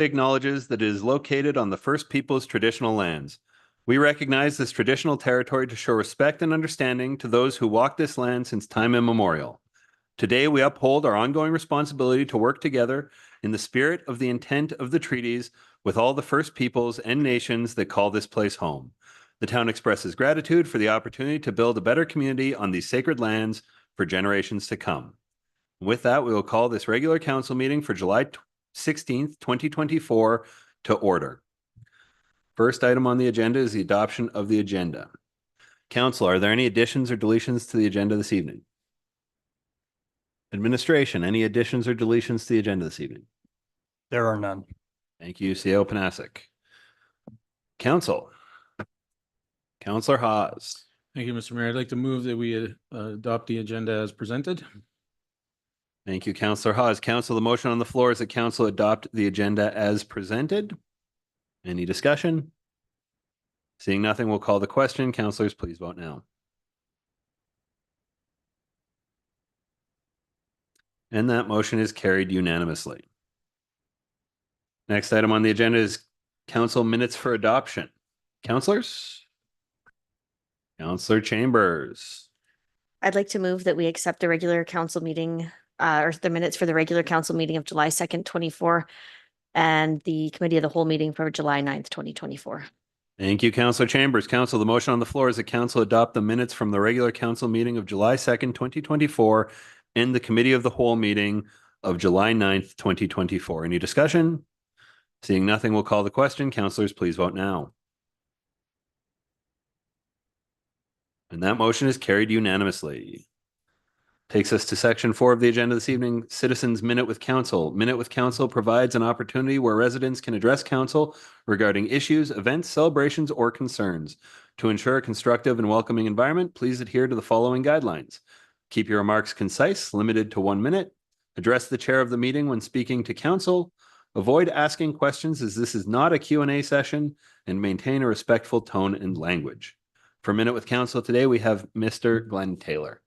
acknowledges that it is located on the First Peoples' traditional lands. We recognize this traditional territory to show respect and understanding to those who walk this land since time immemorial. Today, we uphold our ongoing responsibility to work together in the spirit of the intent of the treaties with all the First Peoples and nations that call this place home. The town expresses gratitude for the opportunity to build a better community on these sacred lands for generations to come. With that, we will call this regular council meeting for July 16th, 2024 to order. First item on the agenda is the adoption of the agenda. Council, are there any additions or deletions to the agenda this evening? Administration, any additions or deletions to the agenda this evening? There are none. Thank you, CEO Panasic. Council. Councillor Hawes. Thank you, Mr. Mayor. I'd like to move that we adopt the agenda as presented. Thank you, Councillor Hawes. Council, the motion on the floor is that council adopt the agenda as presented. Any discussion? Seeing nothing, we'll call the question. Councillors, please vote now. And that motion is carried unanimously. Next item on the agenda is council minutes for adoption. Councillors? Councillor Chambers. I'd like to move that we accept the regular council meeting or the minutes for the regular council meeting of July 2nd, 24 and the committee of the whole meeting for July 9th, 2024. Thank you, Councillor Chambers. Council, the motion on the floor is that council adopt the minutes from the regular council meeting of July 2nd, 2024 and the committee of the whole meeting of July 9th, 2024. Any discussion? Seeing nothing, we'll call the question. Councillors, please vote now. And that motion is carried unanimously. Takes us to section 4 of the agenda this evening, Citizens Minute with Council. Minute with Council provides an opportunity where residents can address council regarding issues, events, celebrations, or concerns. To ensure a constructive and welcoming environment, please adhere to the following guidelines. Keep your remarks concise, limited to 1 minute. Address the chair of the meeting when speaking to council. Avoid asking questions as this is not a Q&A session, and maintain a respectful tone and language. For Minute with Council today, we have Mr. Glenn Taylor.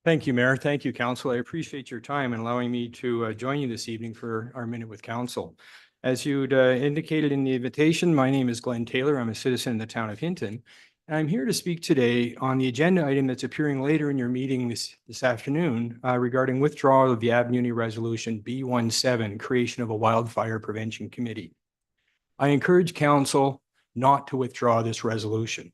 Thank you, Mayor. Thank you, Council. I appreciate your time and allowing me to join you this evening for our Minute with Council. As you'd indicated in the invitation, my name is Glenn Taylor. I'm a citizen in the town of Hinton. And I'm here to speak today on the agenda item that's appearing later in your meeting this afternoon regarding withdrawal of the Ab-Muni Resolution B17, creation of a Wildfire Prevention Committee. I encourage Council not to withdraw this resolution.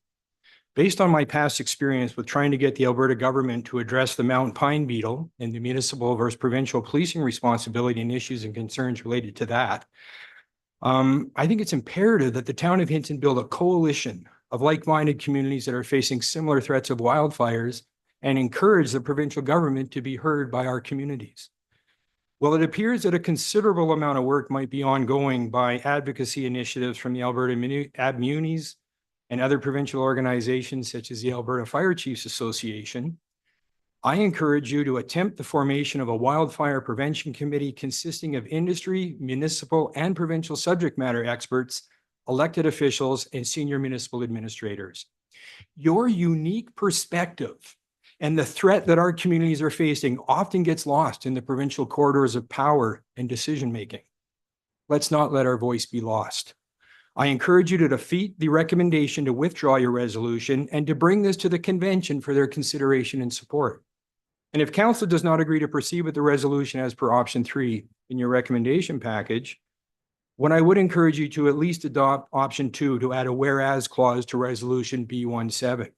Based on my past experience with trying to get the Alberta government to address the mountain pine beetle and the municipal versus provincial policing responsibility and issues and concerns related to that, I think it's imperative that the town of Hinton build a coalition of like-minded communities that are facing similar threats of wildfires and encourage the provincial government to be heard by our communities. Well, it appears that a considerable amount of work might be ongoing by advocacy initiatives from the Alberta Ab-Munis and other provincial organizations such as the Alberta Fire Chiefs Association. I encourage you to attempt the formation of a wildfire prevention committee consisting of industry, municipal, and provincial subject matter experts, elected officials, and senior municipal administrators. Your unique perspective and the threat that our communities are facing often gets lost in the provincial corridors of power and decision-making. Let's not let our voice be lost. I encourage you to defeat the recommendation to withdraw your resolution and to bring this to the convention for their consideration and support. And if council does not agree to proceed with the resolution as per option 3 in your recommendation package, what I would encourage you to at least adopt option 2 to add a whereas clause to resolution B17.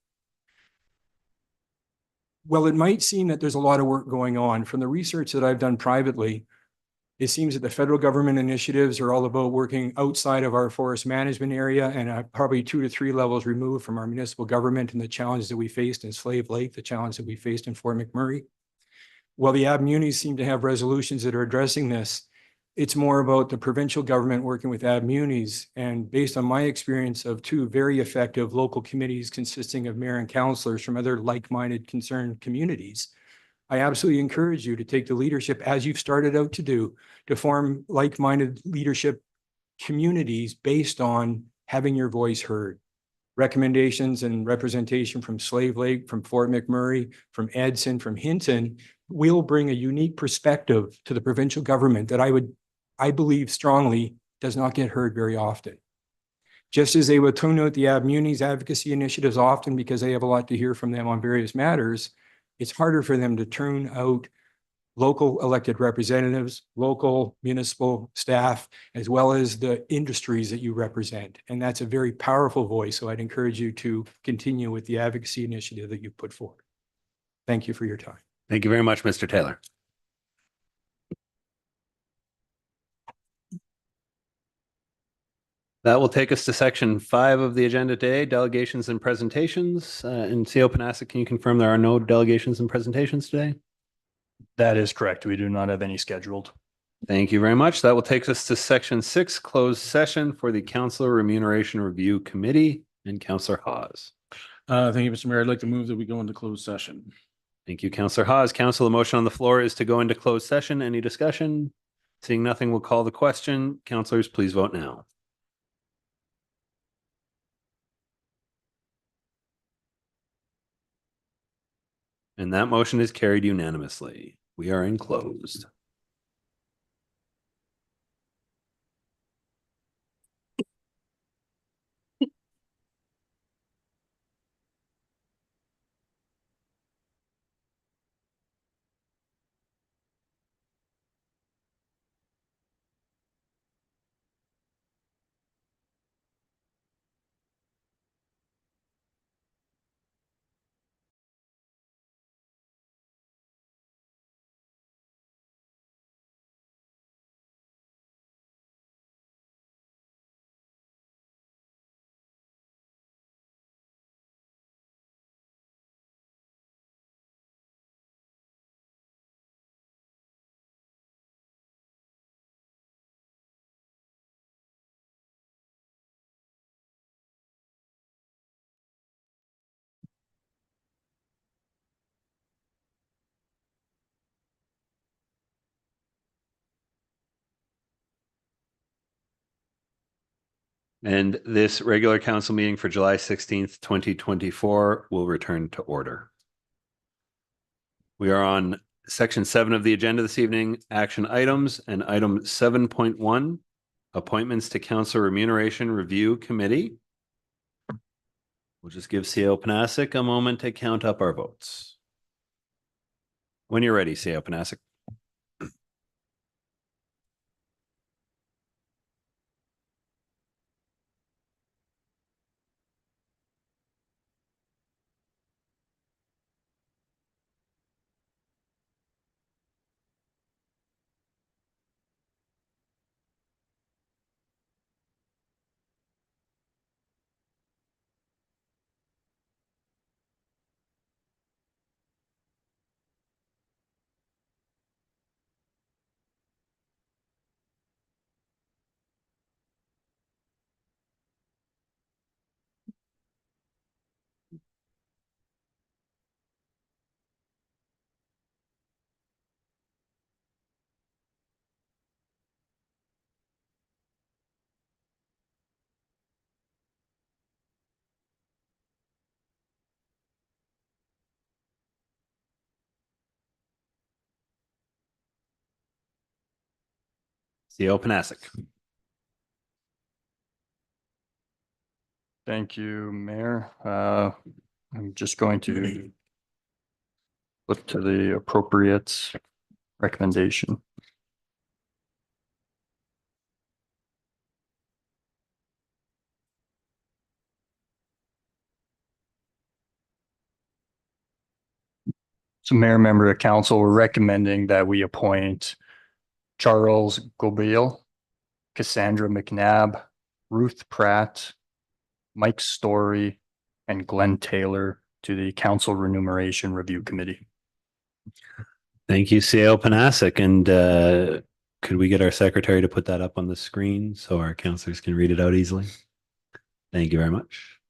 Well, it might seem that there's a lot of work going on. From the research that I've done privately, it seems that the federal government initiatives are all about working outside of our forest management area and probably 2 to 3 levels removed from our municipal government and the challenges that we faced in Slave Lake, the challenge that we faced in Fort McMurray. While the Ab-Munis seem to have resolutions that are addressing this, it's more about the provincial government working with Ab-Munis. And based on my experience of 2 very effective local committees consisting of mayor and councillors from other like-minded concerned communities, I absolutely encourage you to take the leadership as you've started out to do, to form like-minded leadership communities based on having your voice heard. recommendations and representation from Slave Lake, from Fort McMurray, from Edson, from Hinton, will bring a unique perspective to the provincial government that I believe strongly does not get heard very often. Just as they would tune out the Munis advocacy initiatives often because they have a lot to hear from them on various matters, it's harder for them to tune out local elected representatives, local municipal staff, as well as the industries that you represent. And that's a very powerful voice. So I'd encourage you to continue with the advocacy initiative that you put forward. Thank you for your time. Thank you very much, Mr. Taylor. That will take us to section 5 of the agenda today, delegations and presentations. And CO Panasic, can you confirm there are no delegations and presentations today? That is correct. We do not have any scheduled. Thank you very much. That will take us to section 6, closed session for the Councillor Remuneration Review Committee and Councillor Hawes. Thank you, Mr. Mayor. I'd like to move that we go into closed session. Thank you, Councillor Hawes. Council, the motion on the floor is to go into closed session. Any discussion? Seeing nothing, we'll call the question. Councillors, please vote now. And that motion is carried unanimously. We are in closed. And this regular council meeting for July 16th, 2024 will return to order. We are on section 7 of the agenda this evening, action items, and item 7.1, appointments to Council Remuneration Review Committee. We'll just give CO Panasic a moment to count up our votes. When you're ready, CO Panasic. CO Panasic. Thank you, Mayor. I'm just going to look to the appropriate recommendation. So Mayor, member of council, we're recommending that we appoint Charles Gobiel, Cassandra McNabb, Ruth Pratt, Mike Story, and Glenn Taylor to the Council Remuneration Review Committee. Thank you, CO Panasic. And could we get our secretary to put that up on the screen so our councillors can read it out easily? Thank you very much.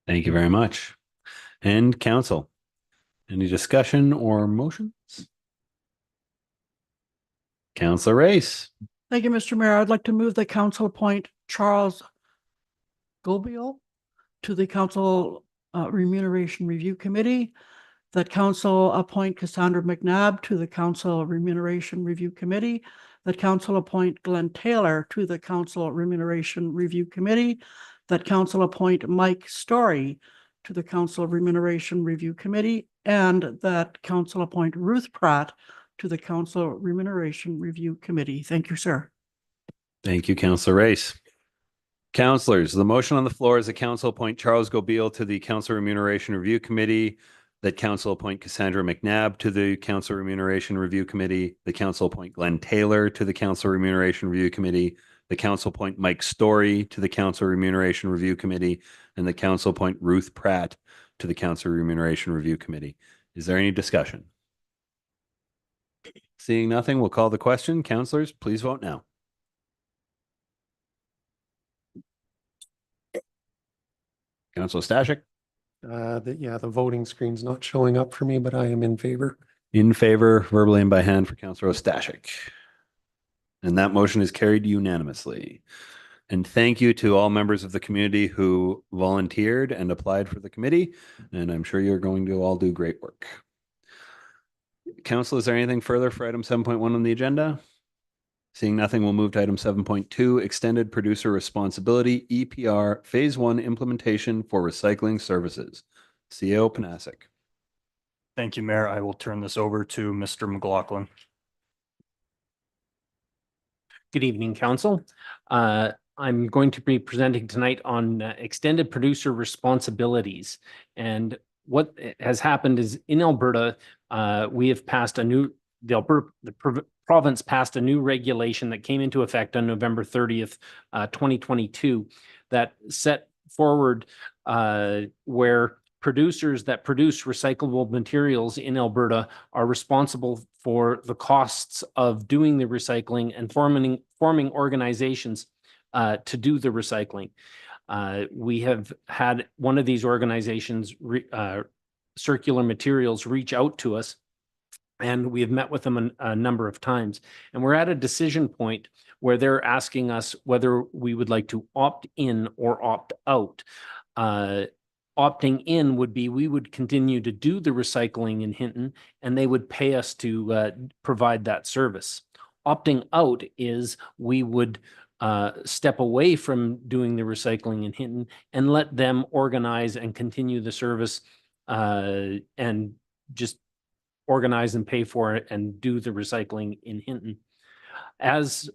Thank you very much. And council, any discussion or motions? Councillor Race. Thank you, Mr. Mayor. I'd like to move that council appoint Charles Gobiel to the council Remuneration Review Committee, that council appoint Cassandra McNabb to the council Remuneration Review Committee, that council appoint Glenn Taylor to the council Remuneration Review Committee, that council appoint Mike Story to the council Remuneration Review Committee, and that council appoint Ruth Pratt to the council Remuneration Review Committee. Thank you, sir. Thank you, Councillor Race. Councillors, the motion on the floor is that council appoint Charles Gobiel to the Council Remuneration Review Committee, that council appoint Cassandra McNabb to the Council Remuneration Review Committee, the council appoint Glenn Taylor to the Council Remuneration Review Committee, the council appoint Mike Story to the Council Remuneration Review Committee, and the council appoint Ruth Pratt to the Council Remuneration Review Committee. Is there any discussion? Seeing nothing, we'll call the question. Councillors, please vote now. Councillor Stashik? The voting screen's not showing up for me, but I am in favor. In favor, verbally and by hand for Councillor Stashik. And that motion is carried unanimously. And thank you to all members of the community who volunteered and applied for the committee. And I'm sure you're going to all do great work. Council, is there anything further for item 7.1 on the agenda? Seeing nothing, we'll move to item 7.2, Extended Producer Responsibility, EPR, Phase 1 Implementation for Recycling Services. CEO Panasic. Thank you, Mayor. I will turn this over to Mr. McLaughlin. Good evening, Council. I'm going to be presenting tonight on extended producer responsibilities. And what has happened is in Alberta, we have passed the province passed a new regulation that came into effect on November 30th, 2022, that set forward where producers that produce recyclable materials in Alberta are responsible for the costs of doing the recycling and forming organizations to do the recycling. We have had one of these organizations, Circular Materials, reach out to us, and we have met with them a number of times. And we're at a decision point where they're asking us whether we would like to opt in or opt out. Opting in would be we would continue to do the recycling in Hinton, and they would pay us to provide that service. Opting out is we would step away from doing the recycling in Hinton and let them organize and continue the service and just organize and pay for it and do the recycling in Hinton. As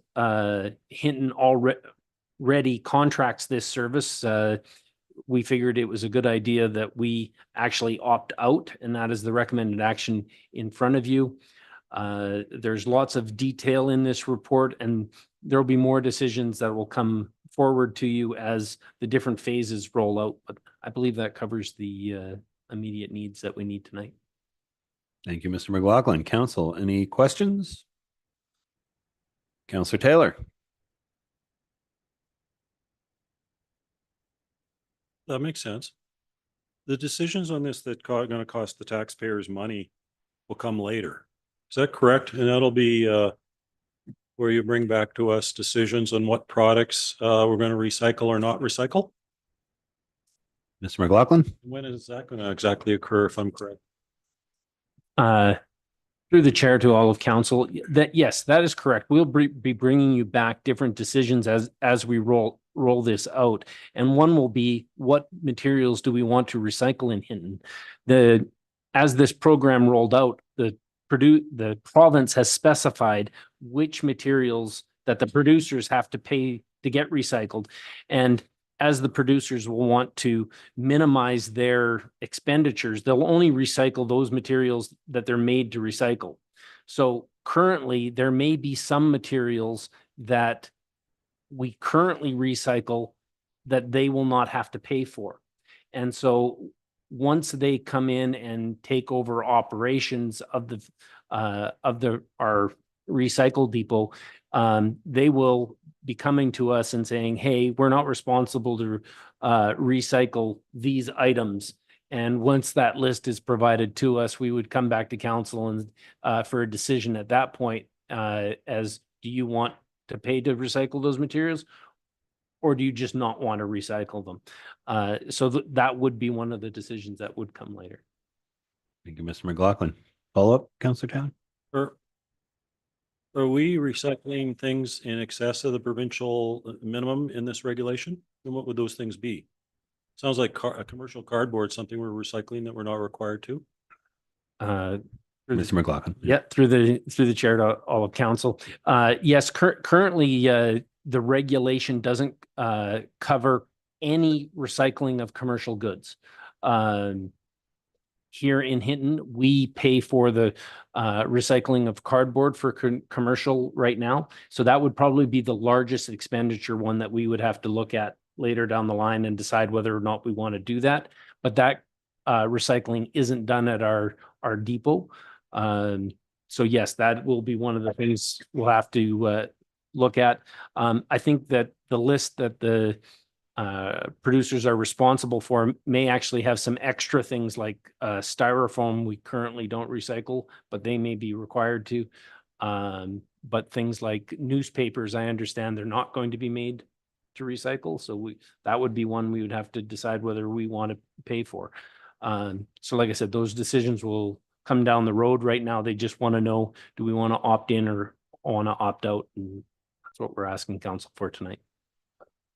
Hinton already contracts this service, we figured it was a good idea that we actually opt out, and that is the recommended action in front of you. There's lots of detail in this report, and there'll be more decisions that will come forward to you as the different phases roll out. But I believe that covers the immediate needs that we need tonight. Thank you, Mr. McLaughlin. Council, any questions? Councillor Taylor. That makes sense. The decisions on this that are going to cost the taxpayers money will come later. Is that correct? And that'll be where you bring back to us decisions on what products we're going to recycle or not recycle? Mr. McLaughlin. When is that going to exactly occur, if I'm correct? Through the chair to all of council, yes, that is correct. We'll be bringing you back different decisions as we roll this out, and one will be what materials do we want to recycle in Hinton. As this program rolled out, the province has specified which materials that the producers have to pay to get recycled, and as the producers will want to minimize their expenditures, they'll only recycle those materials that they're made to recycle. So currently, there may be some materials that we currently recycle that they will not have to pay for. And so once they come in and take over operations of our recycle depot, they will be coming to us and saying, hey, we're not responsible to recycle these items. And once that list is provided to us, we would come back to council and for a decision at that point, as do you want to pay to recycle those materials? Or do you just not want to recycle them? So that would be one of the decisions that would come later. Thank you, Mr. McLaughlin. Follow up, Councillor Town? Are we recycling things in excess of the provincial minimum in this regulation? And what would those things be? Sounds like a commercial cardboard, something we're recycling that we're not required to. Mr. McLaughlin. Yeah, through the chair to all of council. Yes, currently the regulation doesn't cover any recycling of commercial goods. Here in Hinton, we pay for the recycling of cardboard for commercial right now. So that would probably be the largest expenditure one that we would have to look at later down the line and decide whether or not we want to do that. But that recycling isn't done at our depot. So yes, that will be one of the things we'll have to look at. I think that the list that the producers are responsible for may actually have some extra things like styrofoam we currently don't recycle, but they may be required to. But things like newspapers, I understand they're not going to be made to recycle. So that would be one we would have to decide whether we want to pay for. So like I said, those decisions will come down the road. Right now, they just want to know, do we want to opt in or want to opt out? And that's what we're asking council for tonight.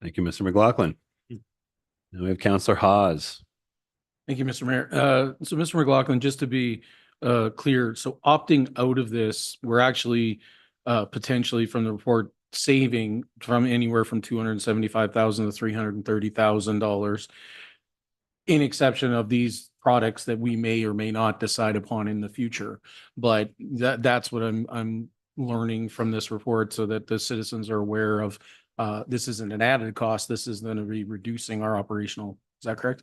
Thank you, Mr. McLaughlin. Now we have Councillor Hawes. Thank you, Mr. Mayor. So Mr. McLaughlin, just to be clear, so opting out of this, we're actually potentially from the report saving from anywhere from $275,000 to $330,000 in exception of these products that we may or may not decide upon in the future. But that's what I'm learning from this report so that the citizens are aware of this isn't an added cost. This is going to be reducing our operational. Is that correct?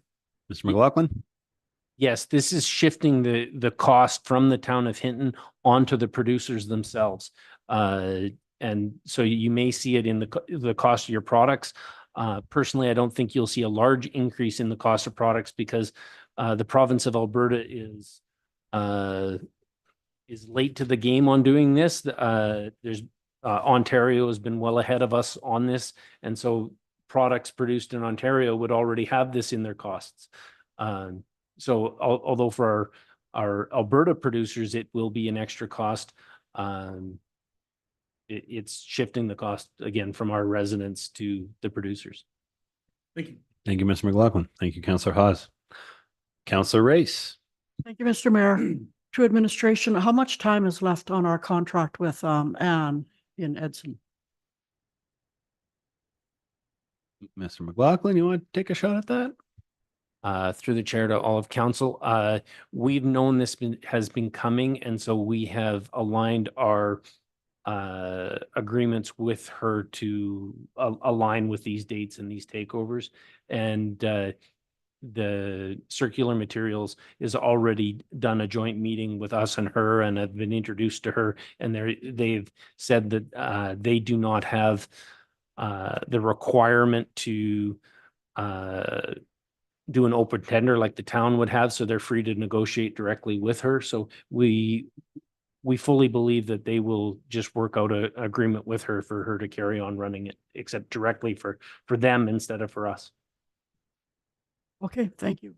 Mr. McLaughlin? Yes, this is shifting the cost from the town of Hinton onto the producers themselves. And so you may see it in the cost of your products. Personally, I don't think you'll see a large increase in the cost of products because the province of Alberta is late to the game on doing this. Ontario has been well ahead of us on this, and so products produced in Ontario would already have this in their costs. So although for our Alberta producers, it will be an extra cost. It's shifting the cost again from our residents to the producers. Thank you. Thank you, Mr. McLaughlin. Thank you, Councillor Hawes. Councillor Race. Thank you, Mr. Mayor. To administration, how much time is left on our contract with Anne in Edson? Mr. McLaughlin, you want to take a shot at that? Through the chair to all of council, we've known this has been coming, and so we have aligned our agreements with her to align with these dates and these takeovers. And the circular materials is already done a joint meeting with us and her and have been introduced to her. And they've said that they do not have the requirement to do an open tender like the town would have. So they're free to negotiate directly with her. So we fully believe that they will just work out an agreement with her for her to carry on running it, except directly for them instead of for us. Okay, thank you.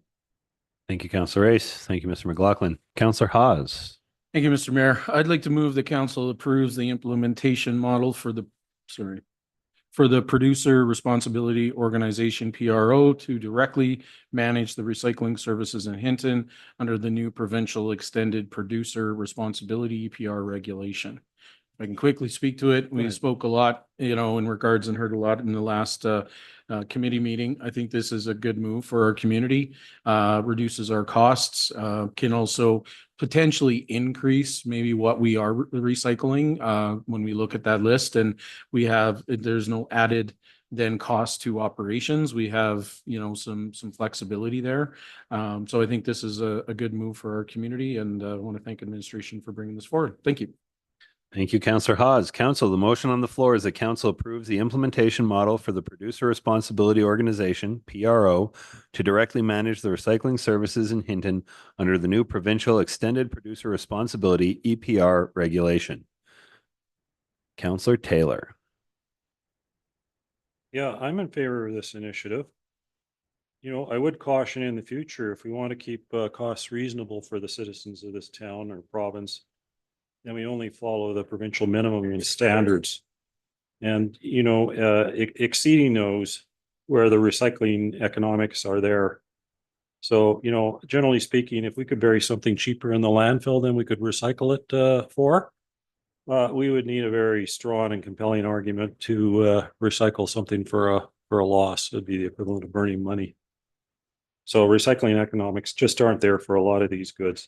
Thank you, Councillor Race. Thank you, Mr. McLaughlin. Councillor Hawes. Thank you, Mr. Mayor. I'd like to move the council approves the implementation model for the producer responsibility organization PRO to directly manage the recycling services in Hinton under the new provincial extended producer responsibility EPR regulation. If I can quickly speak to it. We spoke a lot, in regards and heard a lot in the last committee meeting. I think this is a good move for our community, reduces our costs, can also potentially increase maybe what we are recycling when we look at that list. And there's no added then cost to operations. We have, some flexibility there. So I think this is a good move for our community, and I want to thank administration for bringing this forward. Thank you. Thank you, Councillor Hawes. Council, the motion on the floor is that council approves the implementation model for the Producer Responsibility Organization, PRO, to directly manage the recycling services in Hinton under the new provincial Extended Producer Responsibility, EPR, regulation. Councillor Taylor. Yeah, I'm in favor of this initiative. You know, I would caution in the future, if we want to keep costs reasonable for the citizens of this town or province, then we only follow the provincial minimum standards. And, you know, exceeding those where the recycling economics are there. So, you know, generally speaking, if we could bury something cheaper in the landfill than we could recycle it for, we would need a very strong and compelling argument to recycle something for a loss. It'd be the equivalent of burning money. So recycling economics just aren't there for a lot of these goods.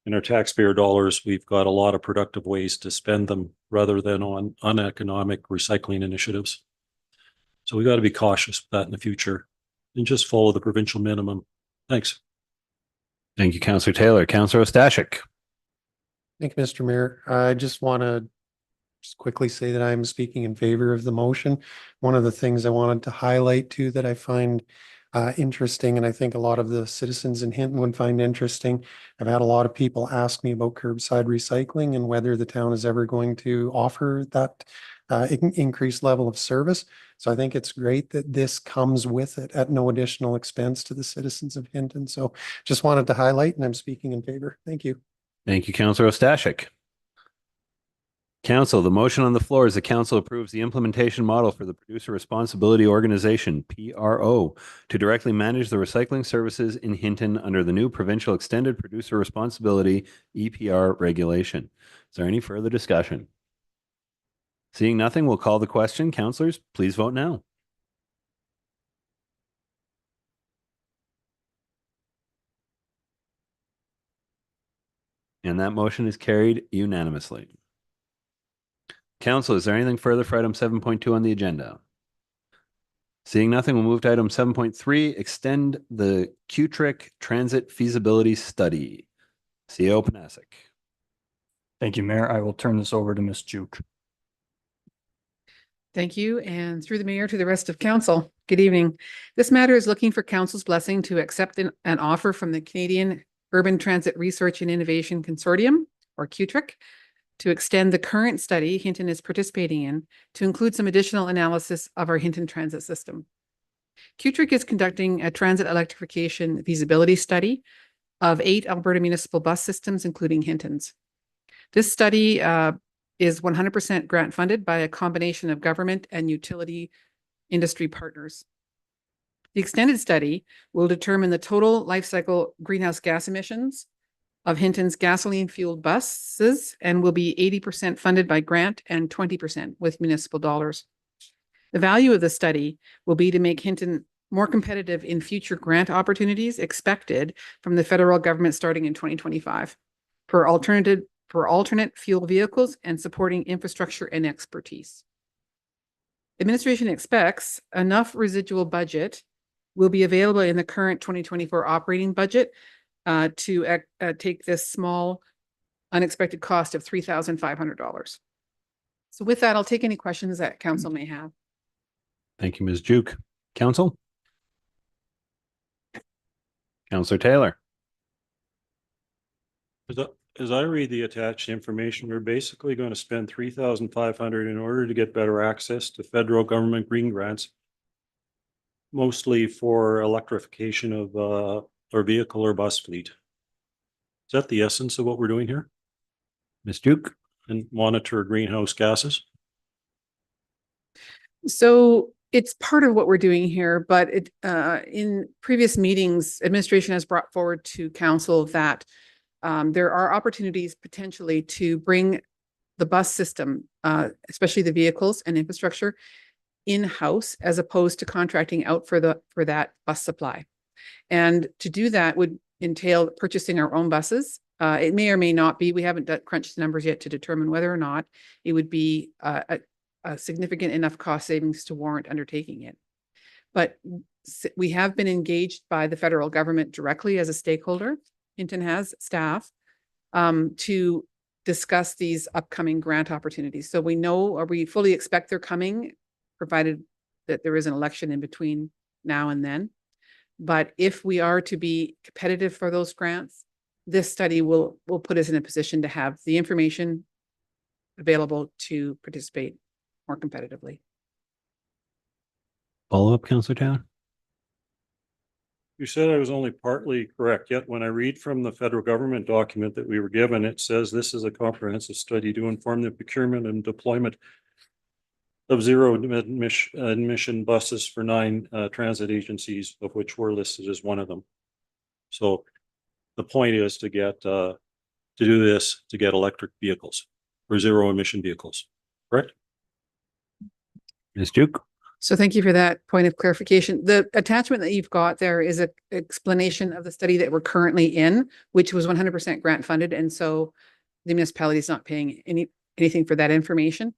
In our taxpayer dollars, we've got a lot of productive ways to spend them rather than on uneconomic recycling initiatives. So we got to be cautious with that in the future and just follow the provincial minimum. Thanks. Thank you, Councillor Taylor. Councillor Ostashik. Thank you, Mr. Mayor. I just want to just quickly say that I'm speaking in favor of the motion. One of the things I wanted to highlight too that I find interesting, and I think a lot of the citizens in Hinton would find interesting. I've had a lot of people ask me about curbside recycling and whether the town is ever going to offer that increased level of service. So I think it's great that this comes with it at no additional expense to the citizens of Hinton. So just wanted to highlight, and I'm speaking in favor. Thank you. Thank you, Councillor Ostashik. Council, the motion on the floor is the council approves the implementation model for the Producer Responsibility Organization, PRO, to directly manage the recycling services in Hinton under the new provincial Extended Producer Responsibility, EPR, regulation. Is there any further discussion? Seeing nothing, we'll call the question. Councillors, please vote now. And that motion is carried unanimously. Council, is there anything further for item 7.2 on the agenda? Seeing nothing, we'll move to item 7.3, extend the CUTRIC Transit Feasibility Study. CEO Panasic. Thank you, Mayor. I will turn this over to Ms. Juke. Thank you, and through the mayor to the rest of council, good evening. This matter is looking for council's blessing to accept an offer from the Canadian Urban Transit Research and Innovation Consortium, or CUTRIC, to extend the current study Hinton is participating in to include some additional analysis of our Hinton transit system. CUTRIC is conducting a transit electrification feasibility study of 8 Alberta municipal bus systems, including Hinton's. This study is 100% grant funded by a combination of government and utility industry partners. The extended study will determine the total life cycle greenhouse gas emissions of Hinton's gasoline-fueled buses and will be 80% funded by grant and 20% with municipal dollars. The value of the study will be to make Hinton more competitive in future grant opportunities expected from the federal government starting in 2025 for alternate fuel vehicles and supporting infrastructure and expertise. Administration expects enough residual budget will be available in the current 2024 operating budget to take this small unexpected cost of $3,500. So with that, I'll take any questions that council may have. Thank you, Ms. Juke. Council? Councillor Taylor. As I read the attached information, we're basically going to spend $3,500 in order to get better access to federal government green grants, mostly for electrification of our vehicle or bus fleet. Is that the essence of what we're doing here? Ms. Duke? And monitor greenhouse gases? So it's part of what we're doing here, but in previous meetings, administration has brought forward to council that there are opportunities potentially to bring the bus system, especially the vehicles and infrastructure, in-house as opposed to contracting out for that bus supply. And to do that would entail purchasing our own buses. It may or may not be, we haven't crunched the numbers yet to determine whether or not it would be a significant enough cost savings to warrant undertaking it. But we have been engaged by the federal government directly as a stakeholder. Hinton has staff to discuss these upcoming grant opportunities. So we know, or we fully expect they're coming, provided that there is an election in between now and then. But if we are to be competitive for those grants, this study will put us in a position to have the information available to participate more competitively. Follow-up, Councillor Town? You said I was only partly correct, yet when I read from the federal government document that we were given, it says this is a comprehensive study to inform the procurement and deployment of zero emission buses for 9 transit agencies, of which we're listed as one of them. So the point is to get to do this to get electric vehicles or zero emission vehicles, correct? Ms. Duke? So thank you for that point of clarification. The attachment that you've got there is an explanation of the study that we're currently in, which was 100% grant funded. And so the municipality is not paying anything for that information.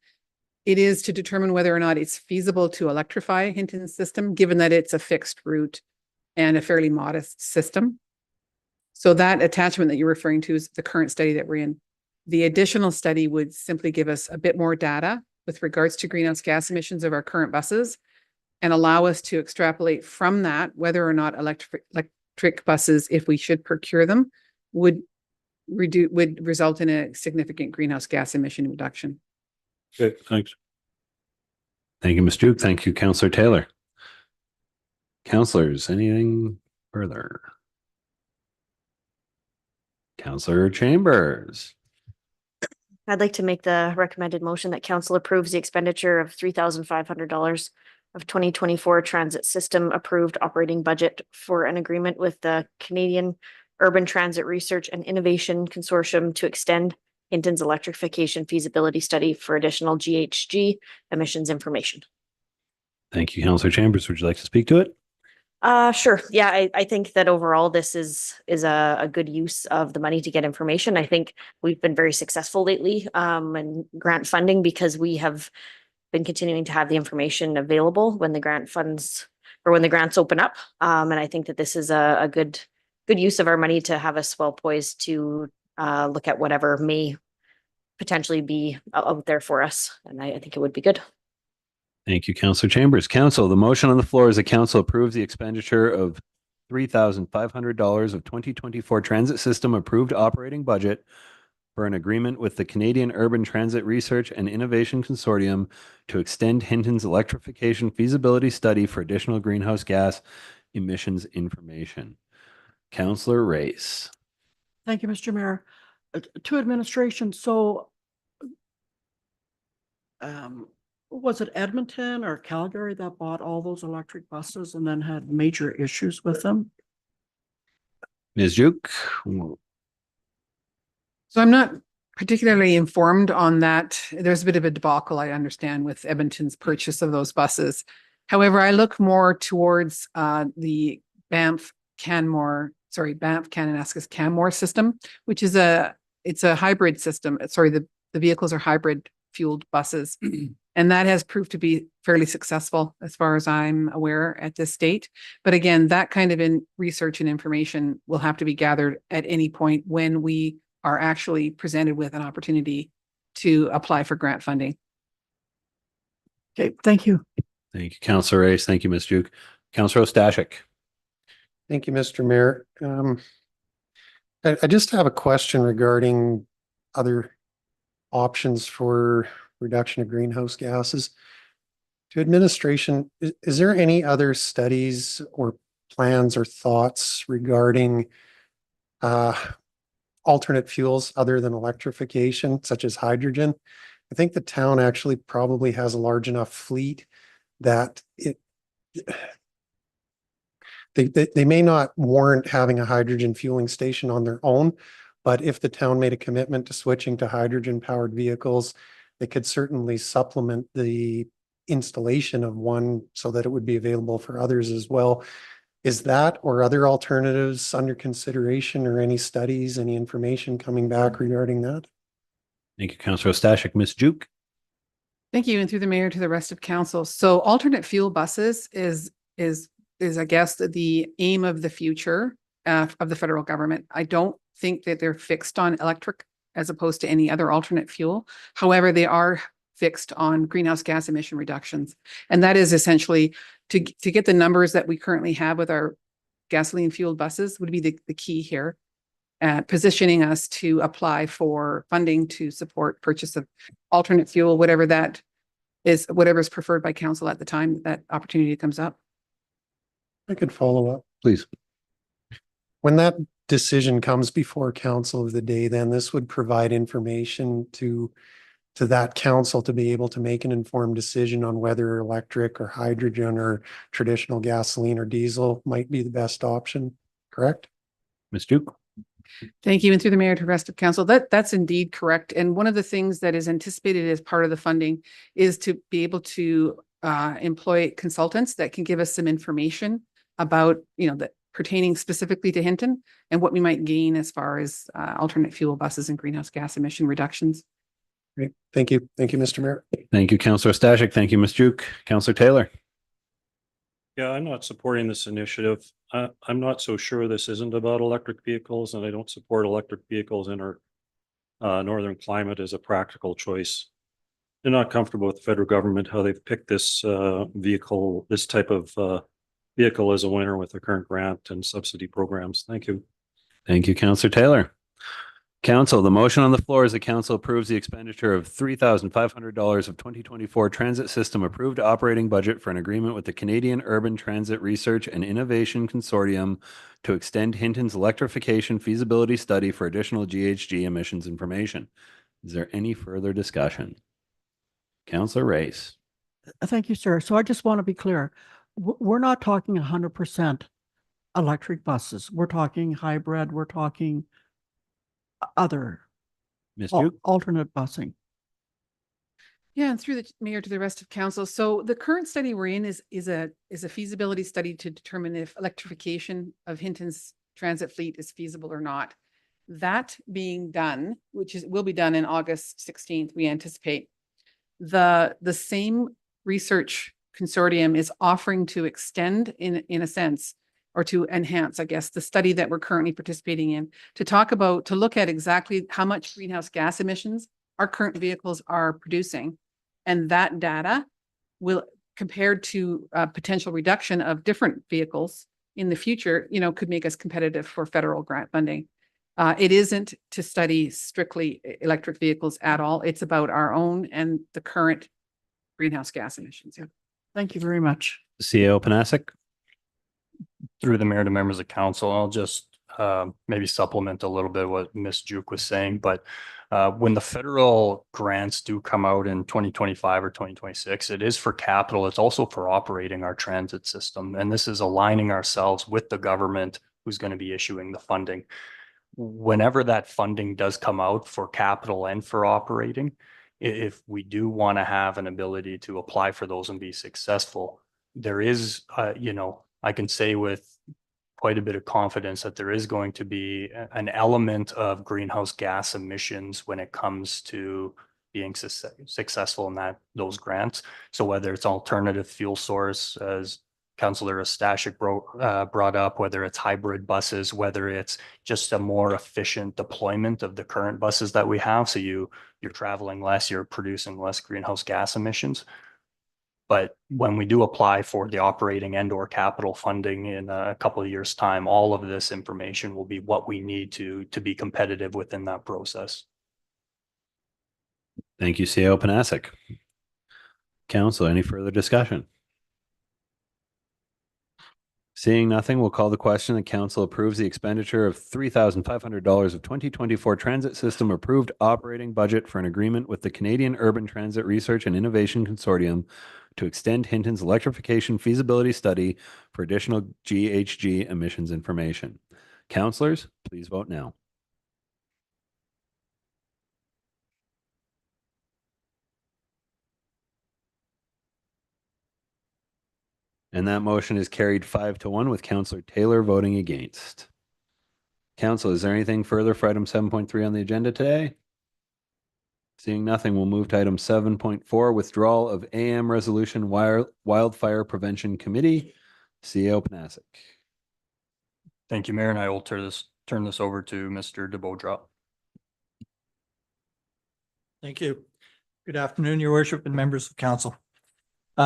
It is to determine whether or not it's feasible to electrify Hinton's system, given that it's a fixed route and a fairly modest system. So that attachment that you're referring to is the current study that we're in. The additional study would simply give us a bit more data with regards to greenhouse gas emissions of our current buses and allow us to extrapolate from that whether or not electric buses, if we should procure them, would result in a significant greenhouse gas emission reduction. Okay, thanks. Thank you, Ms. Duke. Thank you, Councillor Taylor. Councillors, anything further? Councillor Chambers. I'd like to make the recommended motion that council approves the expenditure of $3,500 of 2024 transit system approved operating budget for an agreement with the Canadian Urban Transit Research and Innovation Consortium to extend Hinton's electrification feasibility study for additional GHG emissions information. Thank you, Councillor Chambers. Would you like to speak to it? Sure. Yeah, I think that overall this is a good use of the money to get information. I think we've been very successful lately in grant funding because we have been continuing to have the information available when the grant funds or when the grants open up. And I think that this is a good use of our money to have us well poised to look at whatever may potentially be out there for us. And I think it would be good. Thank you, Councillor Chambers. Council, the motion on the floor is that council approves the expenditure of $3,500 of 2024 transit system approved operating budget for an agreement with the Canadian Urban Transit Research and Innovation Consortium to extend Hinton's electrification feasibility study for additional greenhouse gas emissions information. Councillor Race. Thank you, Mr. Mayor. To administration, so was it Edmonton or Calgary that bought all those electric buses and then had major issues with them? Ms. Duke. So I'm not particularly informed on that. There's a bit of a debacle, I understand, with Edmonton's purchase of those buses. However, I look more towards the Banff Kananaskis Canmore system, which is it's a hybrid system. Sorry, the vehicles are hybrid fueled buses. And that has proved to be fairly successful as far as I'm aware at this state. But again, that kind of research and information will have to be gathered at any point when we are actually presented with an opportunity to apply for grant funding. Okay, thank you. Thank you, Councillor Race. Thank you, Ms. Duke. Councillor Ostashik. Thank you, Mr. Mayor. I just have a question regarding other options for reduction of greenhouse gases. To administration, is there any other studies or plans or thoughts regarding alternate fuels other than electrification, such as hydrogen? I think the town actually probably has a large enough fleet that they may not warrant having a hydrogen fueling station on their own, but if the town made a commitment to switching to hydrogen powered vehicles, they could certainly supplement the installation of one so that it would be available for others as well. Is that or other alternatives under consideration, or any studies, any information coming back regarding that? Thank you, Councillor Ostashik. Ms. Duke. Thank you, and through the mayor to the rest of council. So alternate fuel buses is I guess the aim of the future of the federal government. I don't think that they're fixed on as opposed to any other alternate fuel. However, they are fixed on greenhouse gas emission reductions. And that is essentially to get the numbers that we currently have with our gasoline fueled buses would be the key here. Positioning us to apply for funding to support purchase of alternate fuel, whatever that is, whatever is preferred by council at the time that opportunity comes up. I could follow up. Please. When that decision comes before council of the day, then this would provide information to that council to be able to make an informed decision on whether electric or hydrogen or traditional gasoline or diesel might be the best option, correct? Ms. Duke? Thank you. And through the mayor to the rest of council, that's indeed correct. And one of the things that is anticipated as part of the funding is to be able to employ consultants that can give us some information about, that pertaining specifically to Hinton and what we might gain as far as alternate fuel buses and greenhouse gas emission reductions. Great. Thank you. Thank you, Mr. Mayor. Thank you, Councillor Stashik. Thank you, Ms. Duke. Councillor Taylor? Yeah, I'm not supporting this initiative. I'm not so sure this isn't about electric vehicles, and I don't support electric vehicles in our northern climate as a practical choice. I'm not comfortable with the federal government, how they've picked this this type of vehicle as a winner with the current grant and subsidy programs. Thank you. Thank you, Councillor Taylor. Council, the motion on the floor is the council approves the expenditure of $3,500 of 2024 transit system approved operating budget for an agreement with the Canadian Urban Transit Research and Innovation Consortium to extend Hinton's electrification feasibility study for additional GHG emissions information. Is there any further discussion? Councillor Race. Thank you, sir. So I just want to be clear. We're not talking 100% electric buses. We're talking hybrid. We're talking other Ms. Duke? alternate busing. Yeah, and through the mayor to the rest of council. So the current study we're in is a feasibility study to determine if electrification of Hinton's transit fleet is feasible or not. That being done, which will be done in August 16th, we anticipate. The same research consortium is offering to extend in a sense, or to enhance, I guess, the study that we're currently participating in to look at exactly how much greenhouse gas emissions our current vehicles are producing. And that data will, compared to potential reduction of different vehicles in the future, could make us competitive for federal grant funding. It isn't to study strictly electric vehicles at all. It's about our own and the current greenhouse gas emissions. Yeah. Thank you very much. CEO Panasic? Through the mayor to members of council, I'll just maybe supplement a little bit what Ms. Duke was saying, but when the federal grants do come out in 2025 or 2026, it is for capital. It's also for operating our transit system. And this is aligning ourselves with the government who's going to be issuing the funding. Whenever that funding does come out for capital and for operating, if we do want to have an ability to apply for those and be successful, there is, I can say with quite a bit of confidence that there is going to be an element of greenhouse gas emissions when it comes to being successful in those grants. So whether it's alternative fuel source, as Councillor Stashik brought up, whether it's hybrid buses, whether it's just a more efficient deployment of the current buses that we have. So you're traveling less, you're producing less greenhouse gas emissions. But when we do apply for the operating and or capital funding in a couple of years' time, all of this information will be what we need to be competitive within that process. Thank you, CEO Panasic. Council, any further discussion? Seeing nothing, we'll call the question. The council approves the expenditure of $3,500 of 2024 transit system approved operating budget for an agreement with the Canadian Urban Transit Research and Innovation Consortium to extend Hinton's electrification feasibility study for additional GHG emissions information. Councillors, please vote now. And that motion is carried 5-1 with Councillor Taylor voting against. Council, is there anything further for item 7.3 on the agenda today? Seeing nothing, we'll move to item 7.4, withdrawal of AM Resolution Wildfire Prevention Committee. CEO Panasic. Thank you, Mayor, and I will turn this over to Mr. de Beaudra. Thank you. Good afternoon, your worship and members of council.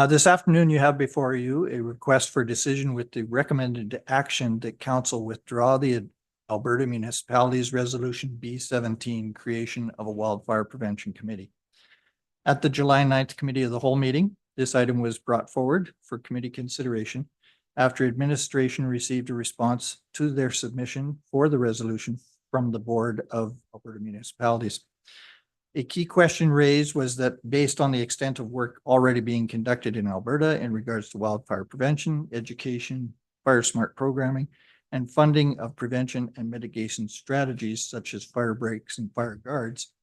This afternoon, you have before you a request for decision with the recommended action that council withdraw the Alberta Municipalities Resolution B17, creation of a wildfire prevention committee. At the July 9th Committee of the Whole meeting, this item was brought forward for committee consideration after administration received a response to their submission for the resolution from the Board of Alberta Municipalities. A key question raised was that based on the extent of work already being conducted in Alberta in regards to wildfire prevention, education, fire smart programming, and funding of prevention and mitigation strategies such as fire breaks and fire guards,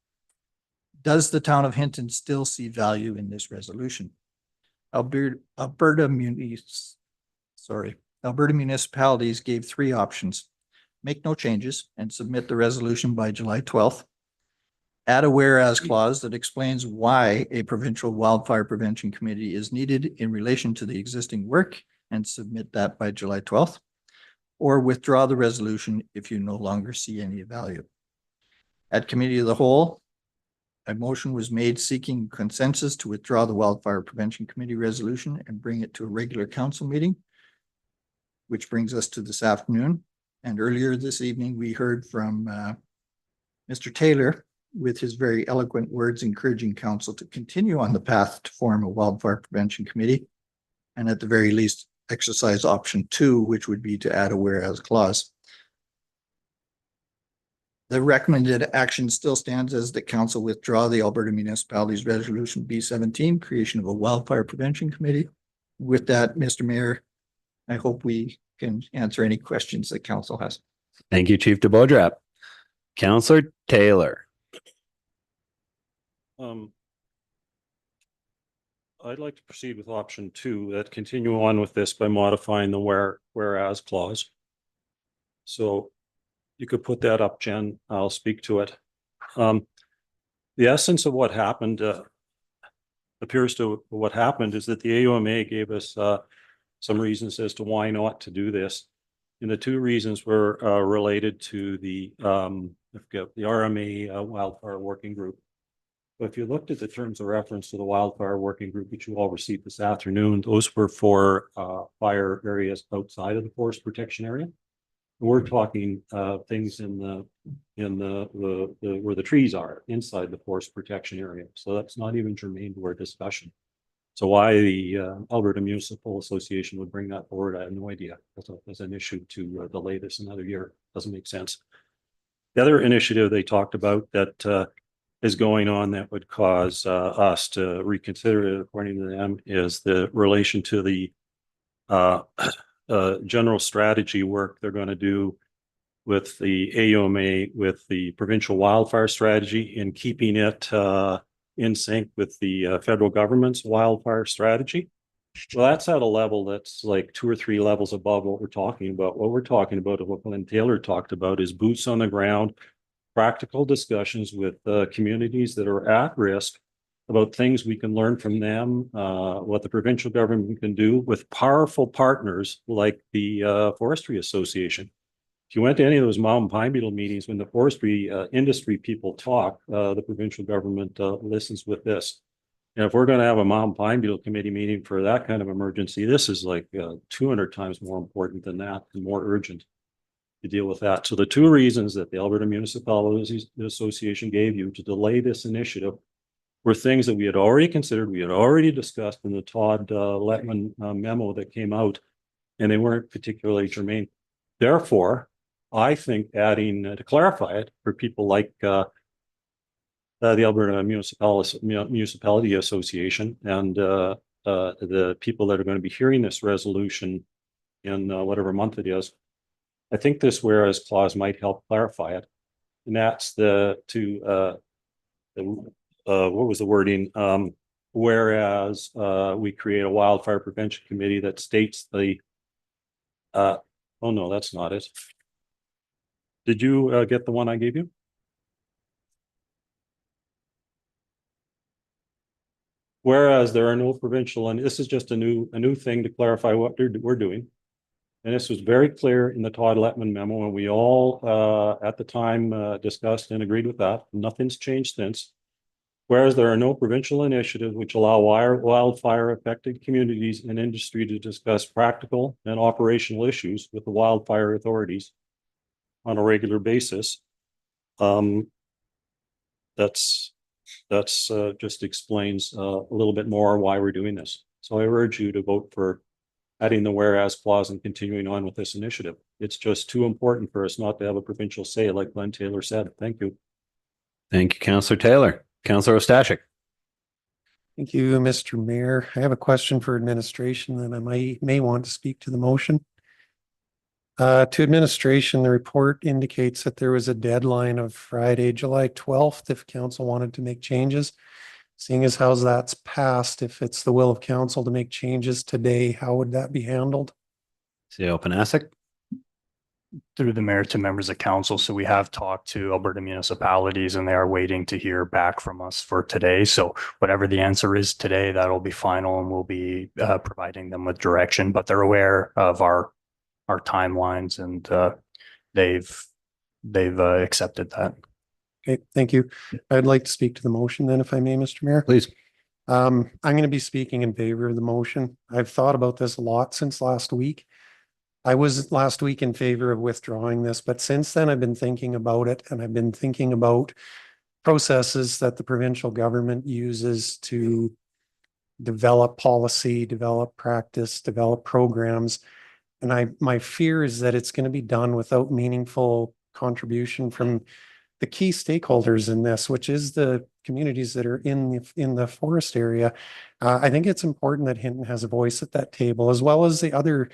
does the town of Hinton still see value in this resolution? Alberta municipalities gave three options: make no changes and submit the resolution by July 12th. Add a whereas clause that explains why a provincial wildfire prevention committee is needed in relation to the existing work and submit that by July 12th. Or withdraw the resolution if you no longer see any value. At Committee of the Whole, a motion was made seeking consensus to withdraw the Wildfire Prevention Committee resolution and bring it to a regular council meeting, which brings us to this afternoon. And earlier this evening, we heard from Mr. Taylor with his very eloquent words encouraging council to continue on the path to form a wildfire prevention committee, and at the very least exercise option 2, which would be to add a whereas clause. The recommended action still stands as the council withdraw the Alberta Municipalities Resolution B17, creation of a wildfire prevention committee. With that, Mr. Mayor, I hope we can answer any questions that council has. Thank you, Chief DeBodrap. Councillor Taylor. I'd like to proceed with option 2, that continue on with this by modifying the whereas clause. So you could put that up, Jen. I'll speak to it. The essence of what happened appears to what happened is that the AUMA gave us some reasons as to why not to do this. And the two reasons were related to the RMA Wildfire Working Group. But if you looked at the terms of reference to the Wildfire Working Group, which you all received this afternoon, those were for fire areas outside of the forest protection area. We're talking things in the where the trees are inside the forest protection area. So that's not even germane to our discussion. So why the Alberta Municipal Association would bring that forward, I have no idea. As an issue to delay this another year doesn't make sense. The other initiative they talked about that is going on that would cause us to reconsider it, according to them, is the relation to the general strategy work they're going to do with the AUMA, with the provincial wildfire strategy, and keeping it in sync with the federal government's wildfire strategy. Well, that's at a level that's like 2 or 3 levels above what we're talking about. What we're talking about, and what Glenn Taylor talked about, is boots on the ground, practical discussions with communities that are at risk about things we can learn from them, what the provincial government can do with powerful partners like the Forestry Association. If you went to any of those mountain pine beetle meetings, when the forestry industry people talk, the provincial government listens with this. And if we're going to have a mountain pine beetle committee meeting for that kind of emergency, this is like 200 times more important than that and more urgent to deal with that. So the two reasons that the Alberta Municipalities Association gave you to delay this initiative were things that we had already considered, we had already discussed in the Todd Letman memo that came out, and they weren't particularly germane. Therefore, I think adding, to clarify it for people like the Alberta Municipality Association and the people that are going to be hearing this resolution in whatever month it is, I think this whereas clause might help clarify it. And that's what was the wording? Whereas we create a wildfire prevention committee that states the, oh no, that's not it. Did you get the one I gave you? Whereas there are no provincial, and this is just a new thing to clarify what we're doing. And this was very clear in the Todd Letman memo, and we all at the time discussed and agreed with that. Nothing's changed since. Whereas there are no provincial initiatives which allow wildfire affected communities and industry to discuss practical and operational issues with the wildfire authorities on a regular basis. That's just explains a little bit more why we're doing this. So I urge you to vote for adding the whereas clause and continuing on with this initiative. It's just too important for us not to have a provincial say, like Glenn Taylor said. Thank you. Thank you, Councillor Taylor. Councillor Ostashik. Thank you, Mr. Mayor. I have a question for administration and I may want to speak to the motion. To administration, the report indicates that there was a deadline of Friday, July 12th, if council wanted to make changes. Seeing as how that's passed, if it's the will of council to make changes today, how would that be handled? CEO Panasic. Through the mayor to members of council. So we have talked to Alberta municipalities and they are waiting to hear back from us for today. So whatever the answer is today, that'll be final and we'll be providing them with direction, but they're aware of our timelines and they've accepted that. Okay, thank you. I'd like to speak to the motion then, if I may, Mr. Mayor. Please. I'm going to be speaking in favor of the motion. I've thought about this a lot since last week. I was last week in favor of withdrawing this, but since then I've been thinking about it and I've been thinking about processes that the provincial government uses to develop policy, develop practice, develop programs. And my fear is that it's going to be done without meaningful contribution from the key stakeholders in this, which is the communities that are in the forest area. I think it's important that Hinton has a voice at that table, as well as the other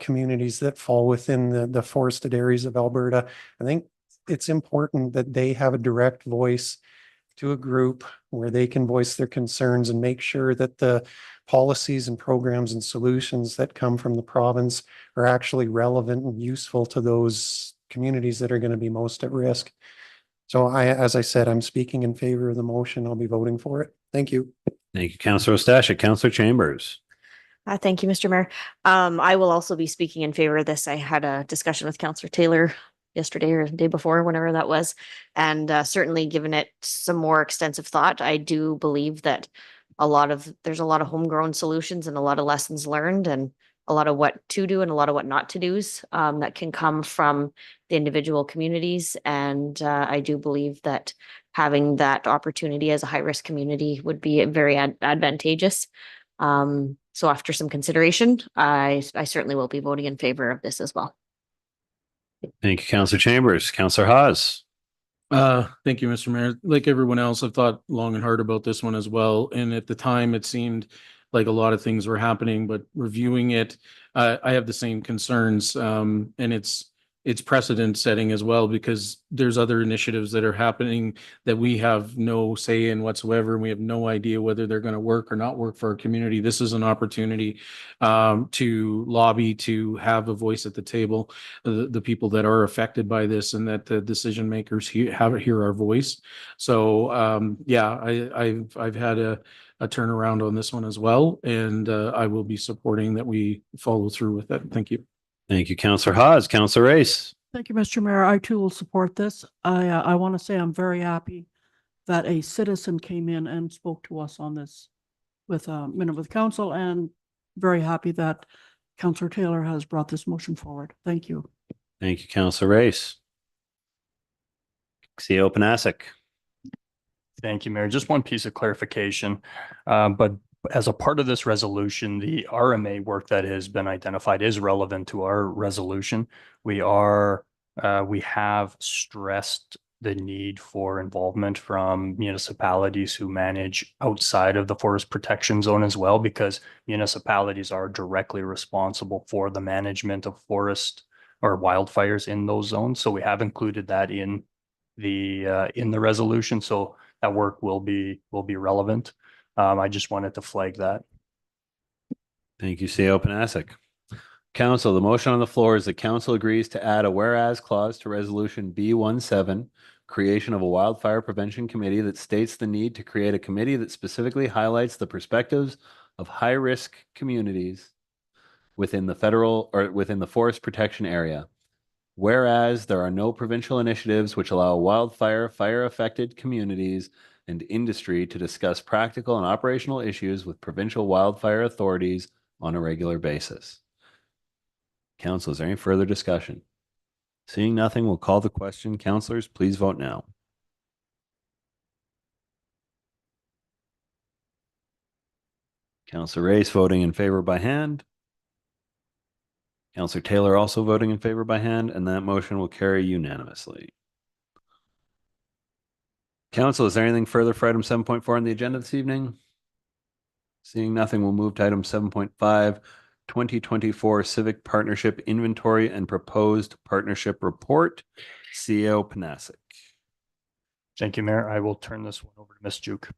communities that fall within the forested areas of Alberta. I think it's important that they have a direct voice to a group where they can voice their concerns and make sure that the policies and programs and solutions that come from the province are actually relevant and useful to those communities that are going to be most at risk. So as I said, I'm speaking in favor of the motion. I'll be voting for it. Thank you. Thank you, Councillor Ostashik. Councillor Chambers. Thank you, Mr. Mayor. I will also be speaking in favor of this. I had a discussion with Councillor Taylor yesterday or the day before, whenever that was. And certainly given it some more extensive thought, I do believe that there's a lot of homegrown solutions and a lot of lessons learned and a lot of what to do and a lot of what not to do's that can come from the individual communities. And I do believe that having that opportunity as a high-risk community would be very advantageous. So after some consideration, I certainly will be voting in favor of this as well. Thank you, Councillor Chambers. Councillor Haas. Thank you, Mr. Mayor. Like everyone else, I've thought long and hard about this one as well. And at the time, it seemed like a lot of things were happening, but reviewing it, I have the same concerns. And it's precedent setting as well, because there's other initiatives that are happening that we have no say in whatsoever. And we have no idea whether they're going to work or not work for our community. This is an opportunity to lobby, to have a voice at the table, the people that are affected by this, and that the decision makers hear our voice. So yeah, I've had a turnaround on this one as well, and I will be supporting that we follow through with that. Thank you. Thank you, Councillor Haas. Councillor Race. Thank you, Mr. Mayor. I too will support this. I want to say I'm very happy that a citizen came in and spoke to us on this with a minute with council, and very happy that Councillor Taylor has brought this motion forward. Thank you. Thank you, Councillor Race. CEO Panasic. Thank you, Mayor. Just one piece of clarification, but as a part of this resolution, the RMA work that has been identified is relevant to our resolution. We have stressed the need for involvement from municipalities who manage outside of the forest protection zone as well, because municipalities are directly responsible for the management of forest or wildfires in those zones. So we have included that in the resolution. So that work will be relevant. I just wanted to flag that. Thank you, CEO Panasic. Council, the motion on the floor is that council agrees to add a whereas clause to resolution B17, creation of a wildfire prevention committee, that states the need to create a committee that specifically highlights the perspectives of high-risk communities within the federal or within the forest protection area. Whereas there are no provincial initiatives which allow fire-affected communities and industry to discuss practical and operational issues with provincial wildfire authorities on a regular basis. Council, is there any further discussion? Seeing nothing, we'll call the question. Councillors, please vote now. Councillor Race voting in favor by hand. Councillor Taylor also voting in favor by hand, and that motion will carry unanimously. Council, is there anything further for item 7.4 on the agenda this evening? Seeing nothing, we'll move to item 7.5, 2024 Civic Partnership Inventory and Proposed Partnership Report. CEO Panasic. Thank you, Mayor. I will turn this one over to Ms. Juke.